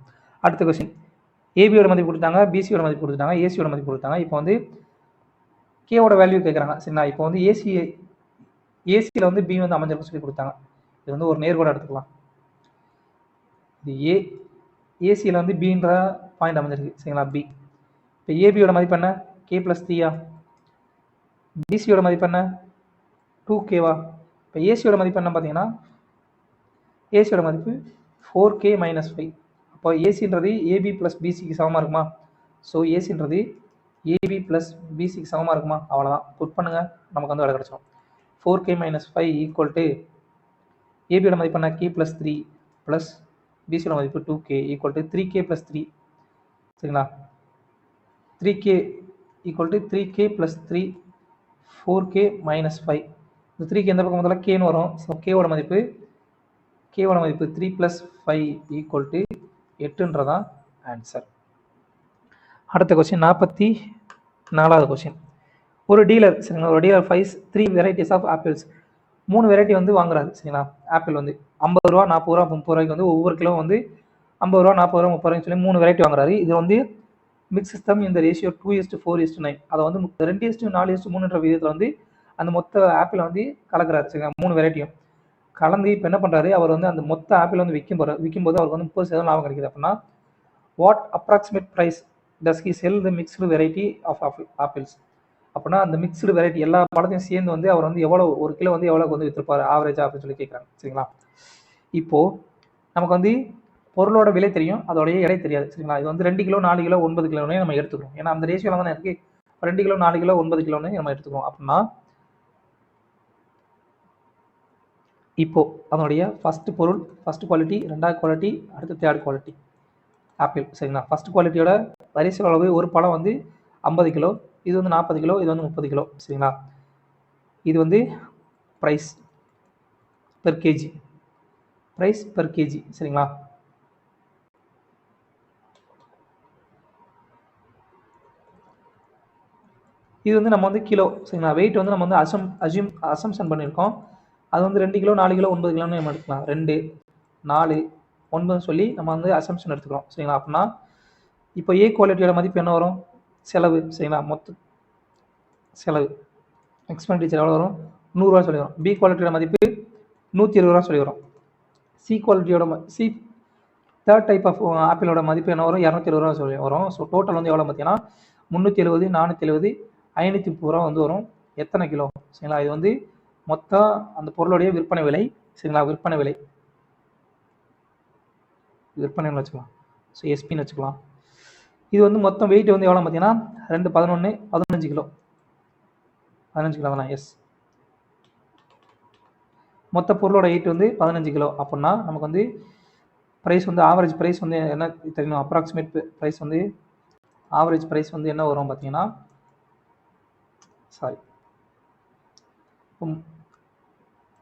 S1: அடுத்த கொஸ்டின். ஏபியோட மதிப்பு கொடுத்தாங்க, பிசியோட மதிப்பு கொடுத்துட்டாங்க, ஏசியோட மதிப்பு கொடுத்தாங்க. இப்போ வந்து கேவோட வேல்யூ கேட்குறாங்க. சரிங்களா? இப்போ வந்து ஏசியில் வந்து பி வந்து அமைஞ்சிருக்கும் சொல்லி கொடுத்தாங்க. இது வந்து ஒரு நேர்கோட எடுத்துக்கலாம். இது ஏசியில் வந்து பின்ற பாயிண்ட் அமைஞ்சிருக்கு. சரிங்களா? பி. இப்போ ஏபியோட மதிப்பு என்ன? K+3 பிசியோட மதிப்பு என்ன? 2K இப்போ ஏசியோட மதிப்பு என்ன பார்த்தீங்கன்னா, ஏசியோட மதிப்பு 4K - 5. அப்போ ஏசின்றது ஏபி + பிசிக்கு சமமாக இருக்குமா? ஸோ ஏசின்றது ஏபி + பிசிக்கு சமமாக இருக்குமா? அவ்வளோதான். புட் பண்ணுங்க, நமக்கு வந்து வேலை கிடச்சிடும். 4K - 5 ஈக்குவல் டு ஏபியோட மதிப்பு என்ன? K+3 ப்ளஸ் பிசியோட மதிப்பு 2K ஈக்குவல் டு 3K + 3. சரிங்களா? 3K equal to 3K + 3 4K - 5. இந்த 3K எந்த பக்கம் முதல்ல கேன்னு வரும். ஸோ கேவோட மதிப்பு 3 + 5 ஈக்குவல் டு 8ன்றதான் ஆன்சர். அடுத்த கொஸ்டின் 44வது கொஸ்டின். ஒரு டீலர். சரிங்களா? ஒரு dealer buys 3 varieties of apples. 3 variety வந்து வாங்குறாரு. சரிங்களா? ஆப்பிள் வந்து 50 ரூபா, 40 ரூபா, 30 ரூபாய்க்கு வந்து ஒவ்வொரு கிலோ வந்து 50 ரூபா, 40 ரூபா, 30 ரூபாய்க்கு சொல்லி 3 வெரைட்டி வாங்குறாரு. இது வந்து மிக்ஸ் சிஸ்டம் இந்த ரேஷியோ 2:4:9. அதை வந்து 2:4:3ன்ற விதத்தில் வந்து அந்த மொத்த ஆப்பிளை வந்து கலக்கிறாரு. சரிங்களா? 3 வெரைட்டியும் கலந்து இப்போ என்ன பண்ணுறாரு? அவர் வந்து அந்த மொத்த ஆப்பிள் வந்து விற்கும்போது அவருக்கு வந்து 30% லாபம் கிடைக்குது. அப்படின்னா what approximate price does he sell the mixed variety of apples? அப்படின்னா அந்த மிக்ஸ்டு வெரைட்டி எல்லா பழத்தையும் சேர்ந்து வந்து அவர் வந்து எவ்வளோ ஒரு கிலோ வந்து எவ்வளோ வந்து விற்றுப்பார் ஆவரேஜா அப்படின்னு சொல்லி கேட்குறாங்க. சரிங்களா? இப்போது நமக்கு வந்து பொருளோட விலை தெரியும், அதோடைய எடை தெரியாது. சரிங்களா? இது வந்து 2 கிலோ 4 கிலோ 9 கிலோன்னு நம்ம எடுத்துக்கிறோம். ஏன்னா அந்த ரேஷியோவில் தானே இருக்குது. 2 கிலோ 4 கிலோ 9 கிலோன்னு நம்ம எடுத்துக்கிறோம். அப்படின்னா இப்போது அதனுடைய ஃபஸ்ட்டு பொருள், ஃபஸ்ட்டு குவாலிட்டி, 2வது குவாலிட்டி, அடுத்து 3rd குவாலிட்டி ஆப்பிள். சரிங்களா? ஃபஸ்ட் குவாலிட்டியோட வரிசை அளவு ஒரு பழம் வந்து 50 கிலோ, இது வந்து 40 கிலோ, இது வந்து 30 கிலோ. சரிங்களா? இது வந்து ப்ரைஸ் பெர் கேஜி. சரிங்களா? இது வந்து நம்ம வந்து கிலோ. சரிங்களா? வெயிட் வந்து நம்ம வந்து அசம்ஷன் பண்ணியிருக்கோம். அது வந்து 2 கிலோ 4 கிலோ 9 கிலோன்னு நம்ம எடுத்துக்கலாம். 2 4 9 சொல்லி நம்ம வந்து அசம்ஷன் எடுத்துக்கிறோம். சரிங்களா? அப்படின்னா இப்போ ஏ குவாலிட்டியோட மதிப்பு என்ன வரும்? செலவு. சரிங்களா? மொத்த செலவு எக்ஸ்பெண்டிச்சர் எவ்வளோ வரும்? 100 ரூபா சொல்லி வரும். பி குவாலிட்டியோட மதிப்பு 120 ரூபா சொல்லி வரும். சி குவாலிட்டியோட தேர்ட் டைப் ஆஃப் ஆப்பிளோட மதிப்பு என்ன வரும்? 220 ரூபா சொல்லி வரும். ஸோ டோட்டல் வந்து எவ்வளோ பார்த்தீங்கன்னா 370 470 530 ரூபா வந்து வரும். எத்தனை கிலோ? சரிங்களா? இது வந்து மொத்தம் அந்த பொருளுடைய விற்பனை விலை. சரிங்களா? விற்பனை வச்சுக்கலாம். ஸோ எஸ்பின்னு வச்சுக்கலாம். இது வந்து மொத்தம் வெயிட் வந்து எவ்வளோ பார்த்தீங்கன்னா 2 11 15 கிலோ. 15 கிலோ தானே? எஸ். மொத்த பொருளோட வெயிட் வந்து 15 கிலோ. அப்படின்னா நமக்கு வந்து ப்ரைஸ் வந்து ஆவரேஜ் ப்ரைஸ் வந்து என்ன தெரியணும், அப்ராக்சிமேட் ப்ரைஸ் வந்து ஆவரேஜ் ப்ரைஸ் வந்து என்ன வரும் பார்த்தீங்கன்னா, sorry,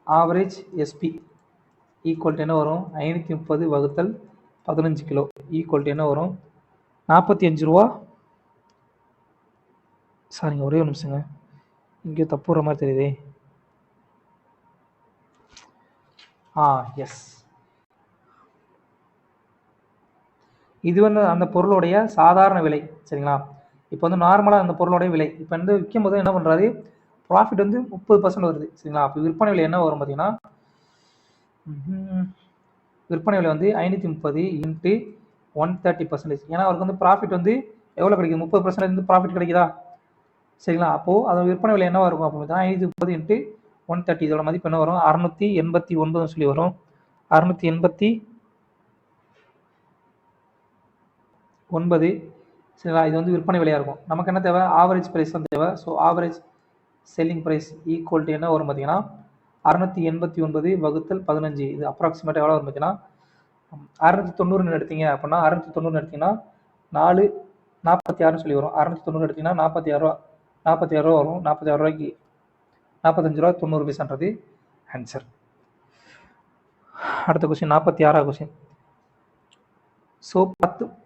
S1: average SP equal to என்ன வரும், 530 வகுத்தல் 15 கிலோ ஈக்குவல் டு என்ன வரும், 45 ரூபா. சாரிங்க, ஒரே ஒரு நிமிஷங்க, இங்கே தப்பு வர மாதிரி தெரியுதே. எஸ், இது வந்து அந்த பொருளுடைய சாதாரண விலை. சரிங்களா? இப்போ வந்து நார்மலாக அந்த பொருளுடைய விலை இப்போ வந்து விற்கும் போது என்ன பண்ணுறாரு, ப்ராஃபிட் வந்து 30% வருது. சரிங்களா? அப்போ விற்பனை விலை என்ன வரும் பார்த்தீங்கன்னா, விற்பனை விலை வந்து 530 இன்ட்டு 130%. ஏன்னா அவருக்கு வந்து ப்ராஃபிட் வந்து எவ்வளோ கிடைக்குது, 30% வந்து ப்ராஃபிட் கிடைக்குதா? சரிங்களா? அப்போது அதோட விற்பனை விலை என்னவா இருக்கும் அப்போ பார்த்தீங்கன்னா 530 இன்ட்டு 130, இதோட மதிப்பு என்ன வரும், 689 சொல்லி வரும். 689. சரிங்களா? இது வந்து விற்பனை விலையாக இருக்கும். நமக்கு என்ன தேவை, ஆவரேஜ் ப்ரைஸ் தான் தேவை. So average selling price equal to என்ன வரும் பார்த்தீங்கன்னா, 689 வகுத்தல் 15. இது அப்ராக்சிமேட்டாக எவ்வளோ வரும் பார்த்தீங்கன்னா, 690 எடுத்தீங்க அப்படின்னா 690 எடுத்தீங்கன்னா 446 சொல்லி வரும். 690 எடுத்தீங்கன்னா 46 ரூபா வரும். 46 ரூபாய்க்கு 45 ரூபா 90 பைசான்றது ஆன்சர். அடுத்த கொஸ்டின் 46ஆவது கொஸ்டின். So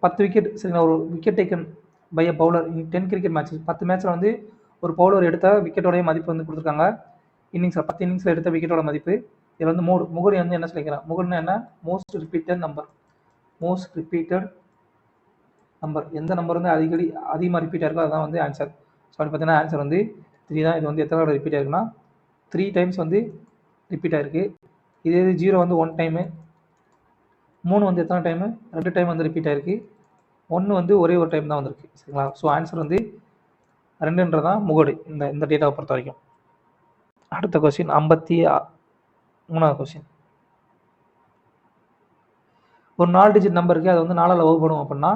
S1: 10 wicket. சரிங்களா? ஒரு wicket taken by a bowler in 10 cricket matches. 10 மேட்ச்சில் வந்து ஒரு பவுலர் எடுத்த விக்கெட்டோடைய மதிப்பு வந்து கொடுத்துருக்காங்க. இன்னிங்ஸில் 10 இன்னிங்ஸில் எடுத்த விக்கெட்டோட மதிப்பு. இதில் வந்து முகடு வந்து என்ன சொல்லிக்கிறேன், முகடுனா என்ன, most repeated number. Most repeated number, எந்த நம்பர் வந்து அதிகமாக ரிப்பீட் ஆயிருக்கோ அதுதான் வந்து ஆன்சர். ஸோ அப்படி பார்த்தீங்கன்னா ஆன்சர் வந்து 3 தான். இது வந்து எத்தனை தடவை ரிப்பீட் ஆயிருக்குன்னா 3 டைம்ஸ் வந்து ரிப்பீட் ஆயிருக்கு. இதே 0 வந்து 1 டைமு, 3 வந்து எத்தனை டைமு, 2 டைம் வந்து ரிப்பீட் ஆயிருக்கு. 1 வந்து ஒரே ஒரு டைம் தான் வந்திருக்கு. சரிங்களா? ஸோ ஆன்சர் வந்து 2ன்றதான் முகடு இந்த டேட்டாவை பொறுத்த வரைக்கும். அடுத்த கொஸ்டின் 53ஆவது கொஸ்டின். ஒரு 4 டிஜிட் நம்பருக்கு அது வந்து 4ஆல் வகுப்படும் அப்படின்னா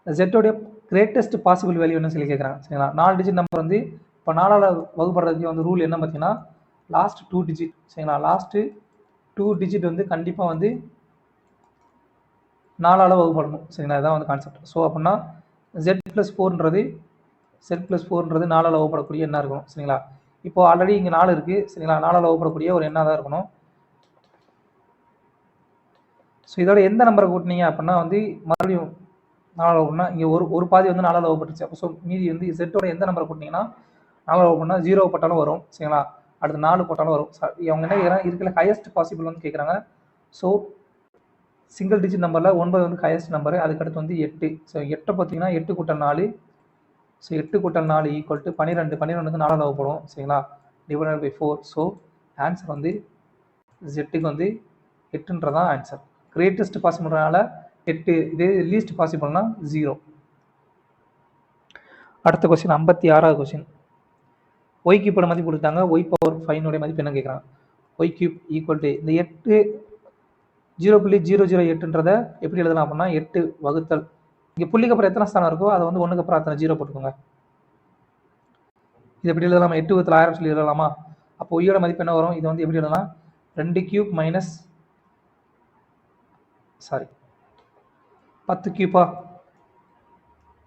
S1: ஜெட்டோடைய கிரேட்டஸ்ட் பாசிபிள் வேல்யூ என்ன சொல்லி கேட்குறாங்க. சரிங்களா? 4 டிஜிட் நம்பர் வந்து இப்போ 4ஆல் வகுப்படுறதுக்கு வந்து ரூல் என்ன பார்த்தீங்கன்னா, லாஸ்ட் 2 டிஜிட். சரிங்களா? லாஸ்ட்டு 2 டிஜிட் வந்து கண்டிப்பாக வந்து 4ஆல் வகுப்படணும். சரிங்களா? இதுதான் வந்து கான்செப்ட். ஸோ அப்படின்னா Z+4ன்றது 4ஆல் வகுப்படக்கூடிய எண்ணாக இருக்கணும். சரிங்களா? இப்போ ஆல்ரெடி இங்கே 4 இருக்குது. சரிங்களா? 4ஆல் வகுப்படக்கூடிய ஒரு எண்ணாக தான் இருக்கணும். ஸோ இதோட எந்த நம்பரை கூட்டினீங்க அப்படின்னா வந்து மறுபடியும் 4ஆல் வகுப்புனா இங்கே ஒரு பாதி வந்து 4ஆல் வகுப்பட்டுச்சு. அப்போ ஸோ மீதி வந்து Z எந்த நம்பரை கூட்டினீங்கன்னா 4ஆல் வகுப்புனா 0 போட்டாலும் வரும். சரிங்களா? அடுத்து 4 போட்டாலும் வரும். அவங்க என்ன கேட்குறாங்க, இருக்கிற ஹையஸ்ட் பாசிபிள் வந்து கேட்குறாங்க. ஸோ சிங்கிள் டிஜிட் நம்பரில் 9 வந்து ஹையஸ்ட் நம்பரு. அதுக்கடுத்து வந்து 8. ஸோ 8 பார்த்தீங்கன்னா 8 கூட்டல் 4. ஸோ 8 கூட்டல் 4 ஈக்குவல் டு 12. 12 வந்து 4ஆல் வகுப்படும். சரிங்களா? Divided by 4. ஸோ ஆன்சர் வந்து ஜெட்டுக்கு வந்து 8ன்றதான் ஆன்சர். கிரேட்டஸ்ட் பாசிபிள்னால 8, இதே லீஸ்ட் பாசிபிள்னா 0. அடுத்த கொஸ்டின் 56ஆவது கொஸ்டின். ஒய் கியூப்போட மதிப்பு கொடுத்தாங்க. y⁵ மதிப்பு என்ன கேட்குறாங்க. ஒய் கியூப் ஈக்குவல் டு இந்த 8 0.008ன்றதை எப்படி எழுதலாம் அப்படின்னா 8 வகுத்தல், இங்கே புள்ளிக்கு அப்புறம் எத்தனை ஸ்தானம் இருக்கோ அதை வந்து 1க்கு அப்புறம் அத்தனை 0 போட்டுக்கோங்க. இது எப்படி எழுதலாமா, 8 வகுத்தல் 1000 சொல்லி எழுதலாமா. அப்போ ஒய்யோட மதிப்பு என்ன வரும், இது வந்து எப்படி எழுதலாம், 2 கியூப் மைனஸ் 10 கியூப்பா.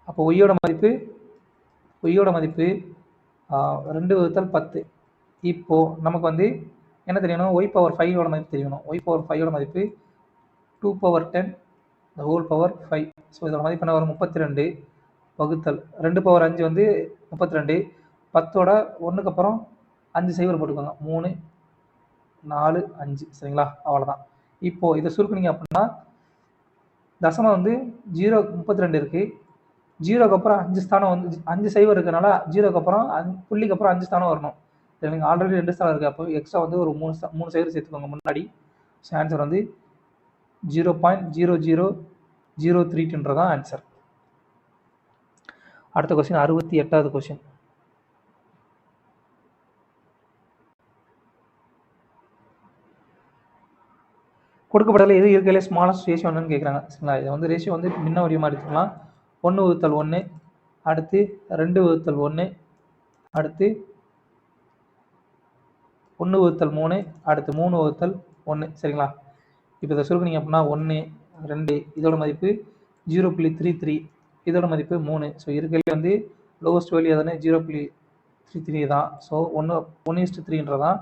S1: அப்போ ஒய்யோட மதிப்பு 2 வகுத்தல் 10. இப்போ நமக்கு வந்து என்ன தெரியணும், y⁵ மதிப்பு தெரியணும். y⁵ மதிப்பு 2^10 5. ஸோ இதோட மதிப்பு என்ன வரும், 32 வகுத்தல் 2^5 வந்து 32. 10ஓட 1க்கு அப்புறம் 5 சைவர் போட்டுக்கோங்க, 3 4 5. சரிங்களா? அவ்வளோதான். இப்போ இதை சுருக்குனீங்க அப்படின்னா தசமம் வந்து 32 இருக்கு. 0க்கு அப்புறம் 5 ஸ்தானம் வந்து 5 சைவர் இருக்கனால 0க்கு அப்புறம் புள்ளிக்கு அப்புறம் 5 ஸ்தானம் வரணும். சரிங்களா? ஆல்ரெடி 2 ஸ்தானம் இருக்குது. அப்போ எக்ஸ்ட்ரா வந்து ஒரு 3 சைவர் சேர்த்துக்கோங்க முன்னாடி. ஸோ ஆன்சர் வந்து 0.0003ன்றதான் ஆன்சர். அடுத்த கொஸ்டின் 68வது கொஸ்டின். கொடுக்கப்பட்டதில் எது இருக்கிறதுல ஸ்மாலஸ்ட் ரேஷியோ என்னன்னு கேட்குறாங்க. சரிங்களா? இது வந்து ரேஷியோ வந்து முன்ன வடிவமாக எடுத்துக்கலாம். 1/1, அடுத்து 2/1, அடுத்து 1/3, அடுத்து 3/1. சரிங்களா? இப்போ இதை சுருக்குனீங்க அப்படின்னா 1, 2, இதோட மதிப்பு 0.33, இதோட மதிப்பு 3. ஸோ இருக்கிறதுலே வந்து லோவஸ்ட் வேல்யூ எதுன்னு 0.33 தான். ஸோ 1:3தான்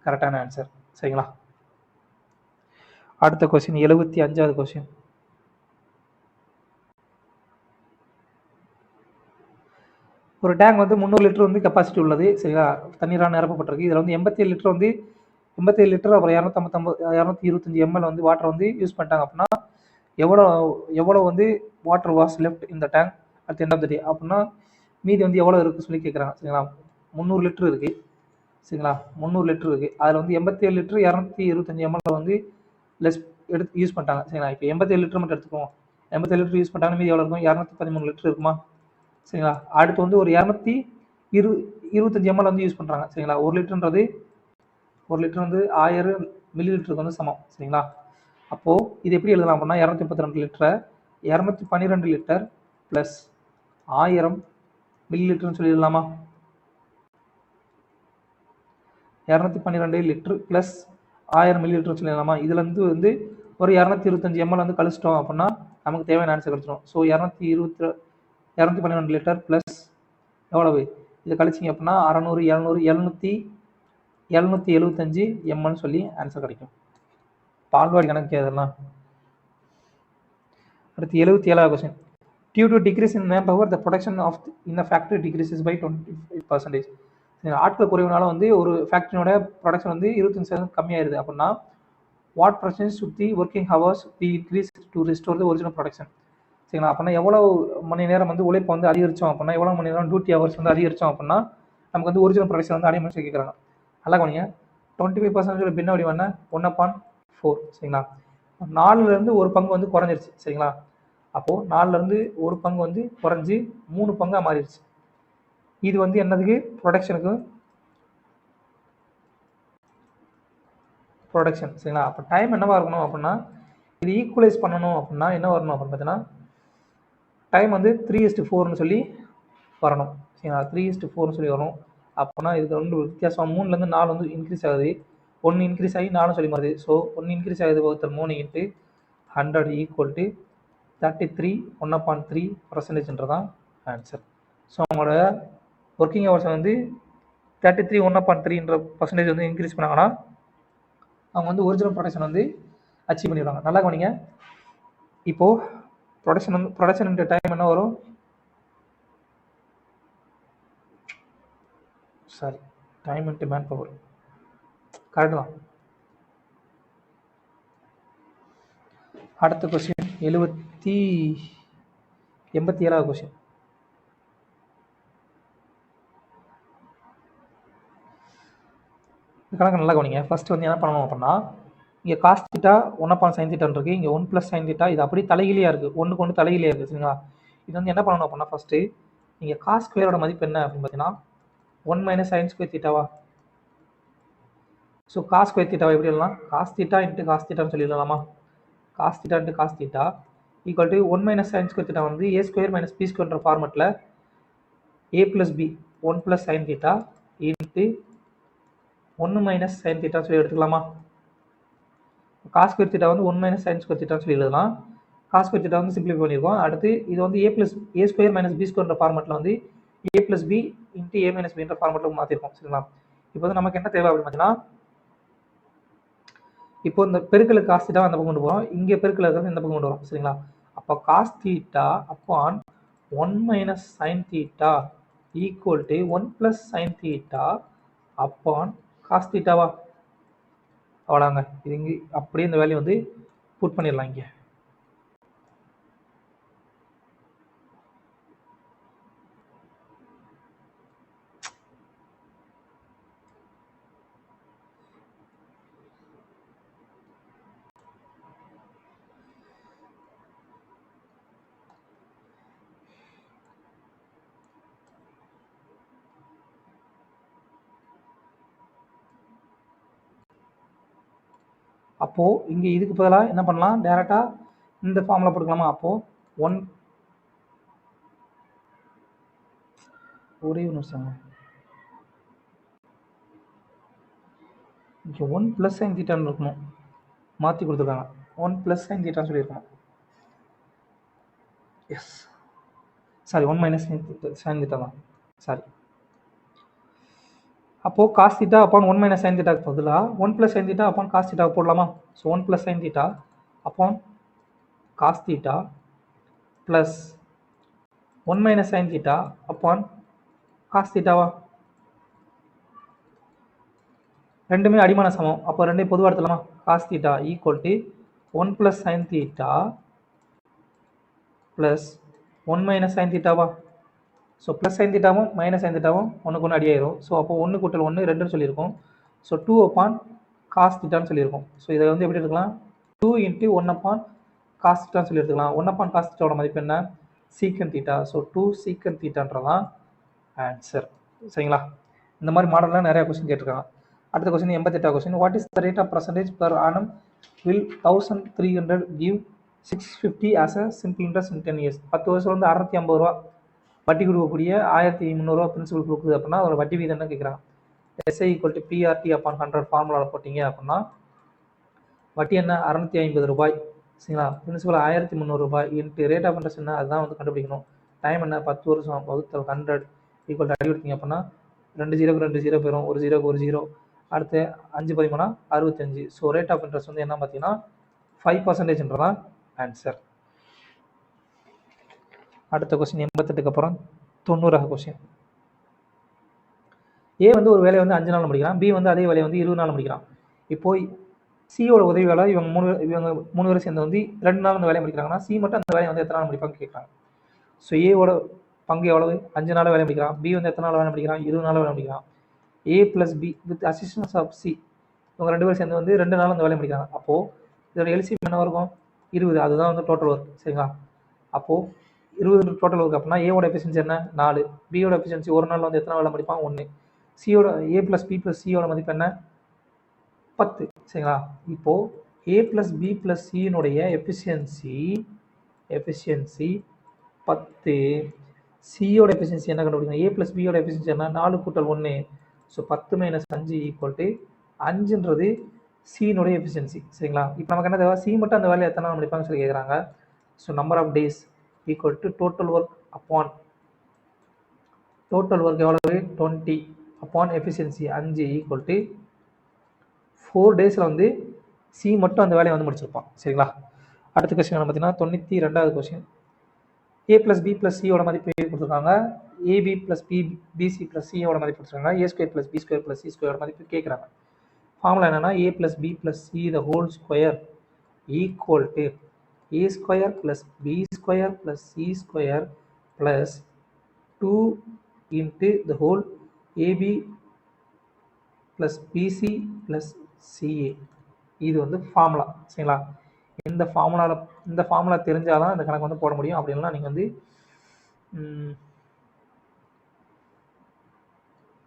S1: கரெக்டான ஆன்சர். சரிங்களா? அடுத்த கொஸ்டின் 75வது கொஸ்டின். ஒரு டேங்க் வந்து 300 லிட்டர் வந்து கெப்பாசிட்டி உள்ளது. சரிங்களா? தண்ணீரால் நிரப்பப்பட்டிருக்கு. இதில் வந்து 87 லிட்டர் வந்து 87 லிட்டர் அப்புறம் 225 ml வந்து வாட்டர் வந்து யூஸ் பண்ணிட்டாங்க அப்படின்னா எவ்வளோ வந்து வாட்டர் வாஸ் லெஃப்ட் இந்த tank at end of the day அப்படின்னா மீதி வந்து எவ்வளோ இருக்குன்னு சொல்லி கேட்குறாங்க. சரிங்களா? 300 லிட்டர் இருக்குது. சரிங்களா? 300 லிட்டர் இருக்குது. அதில் வந்து 87 லிட்டர் 225 ml வந்து எடுத்து யூஸ் பண்ணிட்டாங்க. சரிங்களா? இப்போ 87 லிட்டர் மட்டும் எடுத்துக்குவோம். 87 லிட்டர் யூஸ் பண்ணிட்டாங்க, மீதி எவ்வளோ இருக்கும்? 213 லிட்டர் இருக்குமா? சரிங்களா? அடுத்து வந்து ஒரு 225 ml வந்து யூஸ் பண்ணுறாங்க. சரிங்களா? 1 லிட்டர் வந்து 1000 மில்லி லிட்டருக்கு வந்து சமம். சரிங்களா? அப்போது இது எப்படி எழுதலாம் அப்படின்னா 232 லிட்டரை 212 லிட்டர் ப்ளஸ் 1000 மில்லி லிட்டர்னு சொல்லிடலாமா? 212 லிட்டர் ப்ளஸ் 1000 மில்லி லிட்டர் சொல்லிடலாமா? இதுலேருந்து வந்து ஒரு 225 ml வந்து கழிச்சிட்டோம் அப்படின்னா நமக்கு தேவையான ஆன்சர் கிடச்சிடும். ஸோ 212 லிட்டர் ப்ளஸ் எவ்வளவு? இதை கழிச்சிங்க அப்படின்னா 600, 775 ml சொல்லி ஆன்சர் கிடைக்கும். பால்வாடி கணக்கு அதெல்லாம். அடுத்து 77வது question. Due to decrease in manpower, the production in the factory decreases by 25%. ஆட்கள் குறைவுனால வந்து ஒரு ஃபேக்ட்ரியோட ப்ரொடக்ஷன் வந்து 25% கம்மியாயிருது அப்படின்னா what percentage should the working hours be increased to restore the original production? சரிங்களா? அப்படின்னா எவ்வளோ மணி நேரம் வந்து உழைப்பு வந்து அதிகரித்தோம் அப்படின்னா எவ்வளோ மணி நேரம் டியூட்டி ஹவர்ஸ் வந்து அதிகரித்தோம் அப்படின்னா நமக்கு வந்து ஒரிஜினல் ப்ரொடக்ஷன் வந்து அடையணும்னு சொல்லி கேட்குறாங்க. நல்லா கவனிங்க. 25% பின்ன வடிவம் என்ன? 1/4. சரிங்களா? 4லேருந்து ஒரு பங்கு வந்து குறைஞ்சிருச்சு. சரிங்களா? அப்போது 4லேருந்து ஒரு பங்கு வந்து குறைஞ்சி 3 பங்காக மாறிடுச்சு. இது வந்து என்னதுக்கு? ப்ரொடக்ஷன். சரிங்களா? அப்போ டைம் என்னவா இருக்கணும் அப்படின்னா இது ஈக்குவலைஸ் பண்ணணும் அப்படின்னா என்ன வரணும் அப்படின்னு பார்த்தீங்கன்னா டைம் வந்து 3:4ன்னு சொல்லி வரணும். சரிங்களா? 3:4ன்னு சொல்லி வரும். அப்போனா இதுக்கு வந்து வித்தியாசம் 3லேருந்து 4 வந்து இன்க்ரீஸ் ஆகுது. 1 இன்க்ரீஸ் ஆகி 4 சொல்லி மாறுது. ஸோ 1 இன்க்ரீஸ் ஆகுது வகுத்தல் 3 × 100 ஈக்குவல் டு 33 1/3%தான் ஆன்சர். ஸோ அவங்களோட ஒர்க்கிங் ஹவர்ஸை வந்து 33 1/3% வந்து இன்க்ரீஸ் பண்ணாங்கன்னா அவங்க வந்து ஒரிஜினல் ப்ரொடக்ஷன் வந்து அச்சீவ் பண்ணிடுவாங்க. நல்லா கவனிங்க. இப்போது ப்ரொடக்ஷன் டைம் என்ன வரும்? Sorry, time into man power. Correct தான். அடுத்த கொஸ்டின் 87வது கொஸ்டின். கணக்கு நல்லா கவனிங்க. ஃபர்ஸ்ட் வந்து என்ன பண்ணணும் அப்படின்னா இங்கே காஸ் தீட்டா 1/sin θ இருக்குது. இங்கே 1 + sin θ. இது அப்படியே தலைகீழியாக இருக்குது. ஒன்றுக்கு ஒன்று தலைகீழியாக இருக்குது. சரிங்களா? இது வந்து என்ன பண்ணணும் அப்படின்னா ஃபஸ்ட்டு இங்கே காஸ் ஸ்கொயரோட மதிப்பு என்ன அப்படின்னு பார்த்தீங்கன்னா 1 - sin square θவா? ஸோ காஸ் ஸ்கொயர் தீட்டாவை எப்படி எழுதலாம்? காஸ் தீட்டா இன்ட்டு காஸ் தீட்டான்னு சொல்லி எழுதலாமா? Cos theta into cos theta equal to 1 - sin square θ வந்து a² - b² ஃபார்மெட்டில் a + b 1 + sin θ into 1 - sin θ சொல்லி எடுத்துக்கலாமா? காஸ் ஸ்கொயர் தீட்டா வந்து 1 - sin square θ சொல்லி எழுதலாம். காஸ் ஸ்கொயர் தீட்டா வந்து சிம்பிளிஃபை பண்ணியிருக்கோம். அடுத்து இது வந்து a² - b² ஃபார்மெட்டில் வந்து a + b into a - b ஃபார்மெட்டில் மாற்றிருக்கோம். சரிங்களா? இப்போ வந்து நமக்கு என்ன தேவை அப்படின்னு பார்த்தீங்கன்னா இப்போ இந்த பெருக்கலுக்கு காஸ் தீட்டா அந்த பக்கம் கொண்டு போகிறோம். இங்கே பெருக்கல் இருக்கிறது இந்த பக்கம் கொண்டு வரோம். சரிங்களா? அப்போ cos theta upon 1 - sin θ equal to 1 + sin θ upon காஸ் தீட்டாவா? அவ்வளோங்க. இது இங்கே அப்படியே இந்த வேல்யூ வந்து புட் பண்ணிடலாம் இங்கே. அப்போது இங்கே இதுக்கு பதிலாக என்ன பண்ணலாம்? டேரெக்டாக இந்த ஃபார்முலா போட்டுக்கலாமா? அப்போது ஒரே ஒரு நிமிஷம். இங்கே 1 + sin தீட்டான்னு இருக்கணும், மாற்றி கொடுத்துருக்காங்க. 1 + sin தீட்டான்னு சொல்லியிருக்கணும். எஸ் சாரி 1 - sin தீட்டா தான், சாரி. அப்போது cos தீட்டா அப்பான் 1 - sin தீட்டாக்கு பதிலாக 1 + sin தீட்டா அப்பான் cos தீட்டாவை போடலாமா? So 1 + sin theta upon cos theta plus 1 - sin theta upon cos தீட்டாவா? ரெண்டுமே அடிமான சமம், அப்போ ரெண்டையும் பொதுவாக எடுத்துலாமா? cos theta = 1 + sin theta plus 1 - sin தீட்டாவா? ஸோ ப்ளஸ் sin தீட்டாவும் -sin தீட்டாவும் ஒன்றுக்கு ஒன்று அடியாயிரும். ஸோ அப்போ 1 + 1 2ன்னு சொல்லியிருக்கோம். ஸோ 2 அப்பான் cos தீட்டான்னு சொல்லியிருக்கோம். ஸோ இதை வந்து எப்படி எடுத்துக்கலாம்? 2 × 1 அப்பான் cos தீட்டான்னு சொல்லி எடுத்துக்கலாம். 1 அப்பான் cos தீட்டாவோட மதிப்பு என்ன? சீக்கன் தீட்டா. ஸோ 2 சீக்கன் தீட்டான்றதான் ஆன்சர். சரிங்களா? இந்த மாதிரி மாடல்லாம் நிறையா கொஸ்டின் கேட்டிருக்காங்க. அடுத்த கொஸ்டின் 88வது கொஸ்டின். What is the rate of percentage per annum will 1300 give 650 as a simple interest in 10 years? 10 வருஷம் வந்து 650 ரூபா வட்டி கொடுக்கக்கூடிய 1300 ரூபா பிரின்சிபல் கொடுக்குது அப்படின்னா அதோட வட்டி வீதம் என்ன கேட்குறாங்க? SI = PRT upon 100 ஃபார்முலாவில் போட்டிங்க அப்படின்னா வட்டி என்ன? 650 ரூபாய். சரிங்களா? பிரின்சிபல் 1300 ரூபாய் இன்ட்டு ரேட் ஆஃப் இன்ட்ரெஸ்ட் என்ன? அதுதான் வந்து கண்டுபிடிக்கணும். டைம் என்ன? 10 வருஷம் வகுத்தல் 100 = அடி கொடுத்தீங்க அப்படின்னா 2 0க்கு 2 0 போயிடும், 1 0க்கு 1 0, அடுத்து 5 13 65. ஸோ ரேட் ஆஃப் இன்ட்ரெஸ்ட் வந்து என்ன பார்த்தீங்கன்னா 5%ன்றதான் ஆன்சர். அடுத்த கொஸ்டின் 88க்கு அப்புறம் 90வது கொஸ்டின். ஏ வந்து ஒரு வேலையை வந்து 5 நாள் முடிக்கிறான், பி வந்து அதே வேலையை வந்து 20 நாள் முடிக்கிறான். இப்போ சியோட உதவியால் இவங்க மூணு பேரும் சேர்ந்து வந்து 2 நாள் அந்த வேலையை முடிக்கிறாங்கன்னா சி மட்டும் அந்த வேலையை வந்து எத்தனை நாள் முடிப்பாங்க கேட்குறாங்க. ஸோ ஏவோட பங்கு எவ்வளவு? 5 நாள் வேலை முடிக்கிறான். பி வந்து எத்தனை நாள் வேலை முடிக்கிறான்? 20 நாள் வேலை முடிக்கிறான். A + B with assistance of C இவங்க 2 பேரும் சேர்ந்து வந்து 2 நாள் அந்த வேலையை முடிக்கிறாங்க. அப்போது இதோட எல்சிஎம் என்ன இருக்கும்? 20. அதுதான் வந்து டோட்டல் ஒர்க். சரிங்களா? அப்போது 20 டோட்டல் ஒர்க் அப்படின்னா ஏவோட எஃபிஷியன்சி என்ன? 4. பியோட எஃபிஷியன்சி ஒரு நாள் வந்து எத்தனை வேலை முடிப்பான்? 1. சியோட A + B + சியோட மதிப்பு என்ன? 10. சரிங்களா? இப்போது A + B + சியினுடைய எஃபிஷியன்சி 10. சியோட எஃபிஷியன்சி என்ன கண்டுபிடிக்கணும்? A + பியோட எஃபிஷியன்சி என்ன? 4 × 1. ஸோ 10 - 5 = 5ன்றது சியினுடைய எஃபிஷியன்சி. சரிங்களா? இப்போ நமக்கு என்ன தேவை? சி மட்டும் அந்த வேலையை எத்தனை நாள் முடிப்பாங்கன்னு சொல்லி கேட்குறாங்க. So number of days = total work upon total work எவ்வளவு? 20 அப்பான் எஃபிஷியன்சி 5 = 4 டேஸில் வந்து சி மட்டும் அந்த வேலையை வந்து முடிச்சிருப்பான். சரிங்களா? அடுத்த கொஸ்டின் என்ன பார்த்தீங்கன்னா 92வது கொஸ்டின். A + B + சியோட மதிப்பு கொடுத்துருக்காங்க. AB + BC + சியோட மதிப்பு கொடுத்துருக்காங்க. A² + B² + C² மதிப்பு கேட்குறாங்க. ஃபார்முலா என்னன்னா A + B + C ^ 2 = A² + B² + C² + 2 × AB + BC + CA. இது வந்து ஃபார்முலா. சரிங்களா? இந்த ஃபார்முலா தெரிஞ்சால் தான் இந்த கணக்கு வந்து போட முடியும். அப்படின்னா நீங்கள் வந்து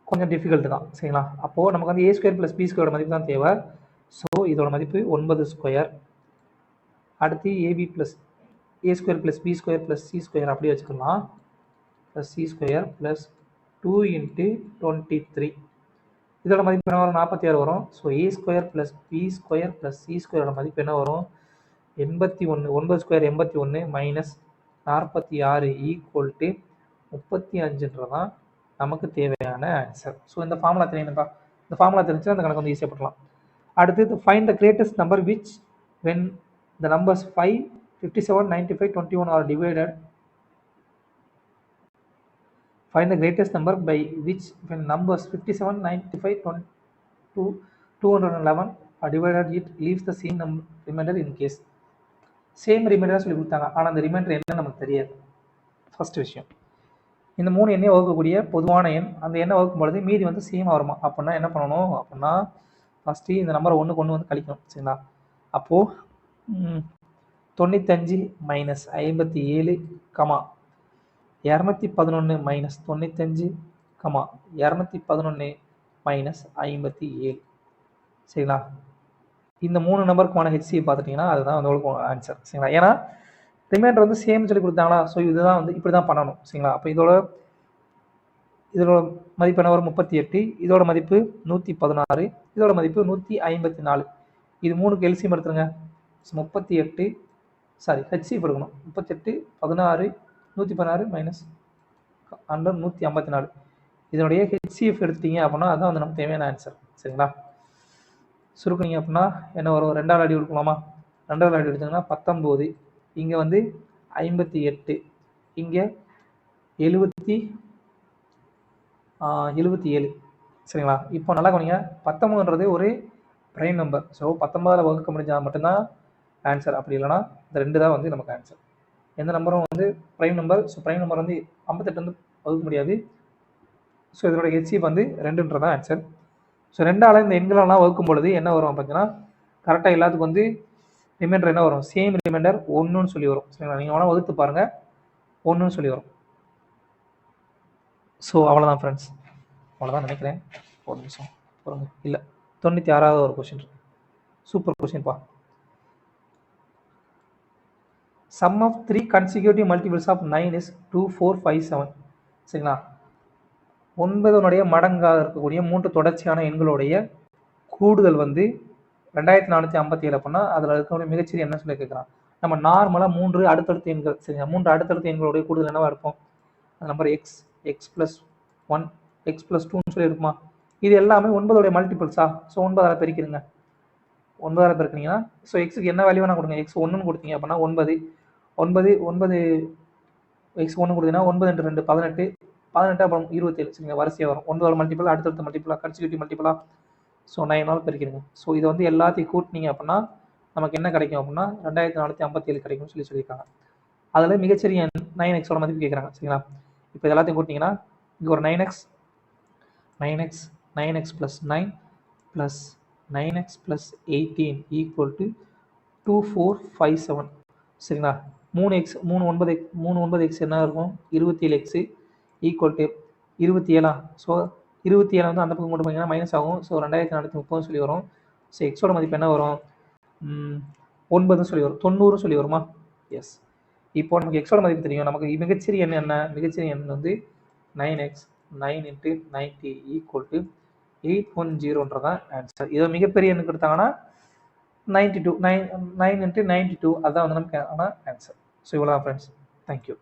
S1: கொஞ்சம் டிஃபிகல்ட்டு தான். சரிங்களா? அப்போது நமக்கு வந்து A² + B² மதிப்பு தான் தேவை. ஸோ இதோட மதிப்பு 9². அடுத்து AB + A² + B² + C² அப்படியே வச்சுக்கலாம். +C² + 2 × 23. இதோட மதிப்பு என்ன வரும்? 46 வரும். ஸோ A² + B² + C² மதிப்பு என்ன வரும்? 81. 9² 81 - 46 = 35ன்றதான் நமக்கு தேவையான ஆன்சர். ஸோ இந்த ஃபார்முலா தெரியணும்ப்பா. இந்த ஃபார்முலா தெரிஞ்சுன்னா அந்த கணக்கு வந்து ஈஸியாக போடலாம். அடுத்து find the greatest number which when the numbers 5, 57, 95, 21 are divided. Find the greatest number by which when numbers 57, 95, 22, 211 are divided it leaves the same remainder in case. Same ரிமைண்டராக சொல்லி கொடுத்தாங்க. ஆனால் அந்த ரிமைண்டர் என்ன நமக்கு தெரியாது. ஃபர்ஸ்ட் விஷயம், இந்த 3 எண்ணை வகுக்கக்கூடிய பொதுவான எண், அந்த எண்ணை வகுக்கும் பொழுது மீதி வந்து சேமாக வருமா? அப்படின்னா என்ன பண்ணணும் அப்படின்னா ஃபஸ்ட்டு இந்த நம்பரை ஒன்றுக்கு ஒன்று வந்து கழிக்கணும். சரிங்களா? அப்போது 95 - 57, 211 - 95, 211 - 57. சரிங்களா? இந்த 3 நம்பருக்குமான ஹெச்சியை பார்த்துட்டிங்கன்னா அதுதான் வந்து ஆன்சர். சரிங்களா? ஏன்னா ரிமைண்டர் வந்து சேம் சொல்லி கொடுத்தாங்களா? ஸோ இதுதான் வந்து இப்படி தான் பண்ணணும். சரிங்களா? அப்போ இதோட இதோட மதிப்பு என்ன வரும் 38, இதோட மதிப்பு 116, இதோட மதிப்பு 154. இது மூணுக்கு எல்சிஎம் எடுத்துருங்க. 38 சாரி ஹெச்சிஎஃப் எடுக்கணும். 38 16 116 மைனஸ் 154. இதனுடைய ஹெச்சிஎஃப் எடுத்துட்டீங்க அப்படின்னா அதுதான் வந்து நமக்கு தேவையான ஆன்சர். சரிங்களா? சுருக்குனீங்க அப்படின்னா என்ன வரும்? 2ஆல் அடி எடுக்கலாமா? 2ஆல் அடி எடுத்தீங்கன்னா 19, இங்கே வந்து 58, இங்கே 77. சரிங்களா? இப்போ நல்லா கவனிங்க, 19ன்றது ஒரு பிரைம் நம்பர். ஸோ 19ஆல் வகுக்க முடிஞ்சால் மட்டும்தான் ஆன்சர். அப்படி இல்லைனா இந்த 2 தான் வந்து நமக்கு ஆன்சர். எந்த நம்பரும் வந்து prime number. So prime number வந்து 58 வந்து வகுக்க முடியாது. ஸோ இதோட ஹெச்சிஎஃப் வந்து 2ன்றதான் ஆன்சர். ஸோ 2ஆல் இந்த எண்களெல்லாம் வகுக்கும் பொழுது என்ன வரும் பார்த்தீங்கன்னா கரெக்டாக எல்லாத்துக்கும் வந்து ரிமைண்டர் என்ன வரும்? சேம் ரிமைண்டர் 1ன்னு சொல்லி வரும். சரிங்களா? நீங்கள் வேணால் வகுத்து பாருங்கள், 1ன்னு சொல்லி வரும். ஸோ அவ்வளோதான் ஃப்ரெண்ட்ஸ், அவ்வளோதான் நினைக்கிறேன். ஒரு நிமிஷம் பாருங்க. இல்லை, 96வது ஒரு கொஸ்டின் இருக்கு. சூப்பர் கொஸ்டின்ப்பா. Sum of 3 consecutive multiples of 9 is 2, 4, 5, 7. சரிங்களா? 9 மடங்காக இருக்கக்கூடிய 3 தொடர்ச்சியான எண்களுடைய கூடுதல் வந்து 2457 அப்படின்னா அதில் இருக்கக்கூடிய மிகச்சிறிய என்ன சொல்லி கேட்குறான். நம்ம நார்மலாக 3 அடுத்தடுத்த எண்கள், சரிங்களா? 3 அடுத்தடுத்த எண்களுடைய கூடுதல் என்னவா இருப்போம்? அந்த number x, x plus 1, x plus 2ன்னு சொல்லி இருக்குமா? இது எல்லாமே 9 மல்டிபிள்ஸா? ஸோ 9ஆல் பெருக்கிடுங்க. 9ஆல் பெருக்கினீங்கன்னா ஸோ எக்ஸுக்கு என்ன வேல்யூ வேணால் கொடுங்க. எக்ஸ் 1ன்னு கொடுத்தீங்க அப்படின்னா 9 எக்ஸ் 1 கொடுத்தீங்கன்னா 9 × 2 18, 18 அப்புறம் 27. சரிங்களா? வரிசையாக வரும். 9ஆல் மல்டிபிள், அடுத்தடுத்த மல்டிபிளா, கன்சிக்யூட்டிவ் மல்டிபிளா. ஸோ 9ஆல் பெருக்கிடுங்க. ஸோ இதை வந்து எல்லாத்தையும் கூட்டினீங்க அப்படின்னா நமக்கு என்ன கிடைக்கும் அப்படின்னா 2457 கிடைக்கும்னு சொல்லியிருக்காங்க. அதில் மிகச்சிறிய 9xோட மதிப்பு கேட்குறாங்க. சரிங்களா? இப்போ எல்லாத்தையும் கூட்டிங்கன்னா இங்கே ஒரு 9x plus 9 plus 9x plus 18 equal to 2457. சரிங்களா? 3x 9x என்ன இருக்கும்? 27x equal to 27. ஸோ 27 வந்து அந்த பக்கம் கொண்டு போனீங்கன்னா மைனஸ் ஆகும். ஸோ 2430 சொல்லி வரும். ஸோ எக்ஸோட மதிப்பு என்ன வரும்? 9 சொல்லி வரும். 90 சொல்லி வருமா? எஸ். இப்போ நமக்கு எக்ஸோட மதிப்பு தெரியும். நமக்கு மிகச்சிறிய எண் என்ன? மிகச்சிறிய எண் வந்து 9x 9 × 90 ஈக்குவல் டு 810ன்றதான் ஆன்சர். இதை மிகப்பெரிய எண்ணு கொடுத்தாங்கன்னா 92, 9 × 92 அதுதான் வந்து நமக்கு ஆன்சர். ஸோ இவ்வளோ தான் ஃப்ரெண்ட்ஸ். தேங்க்யூ.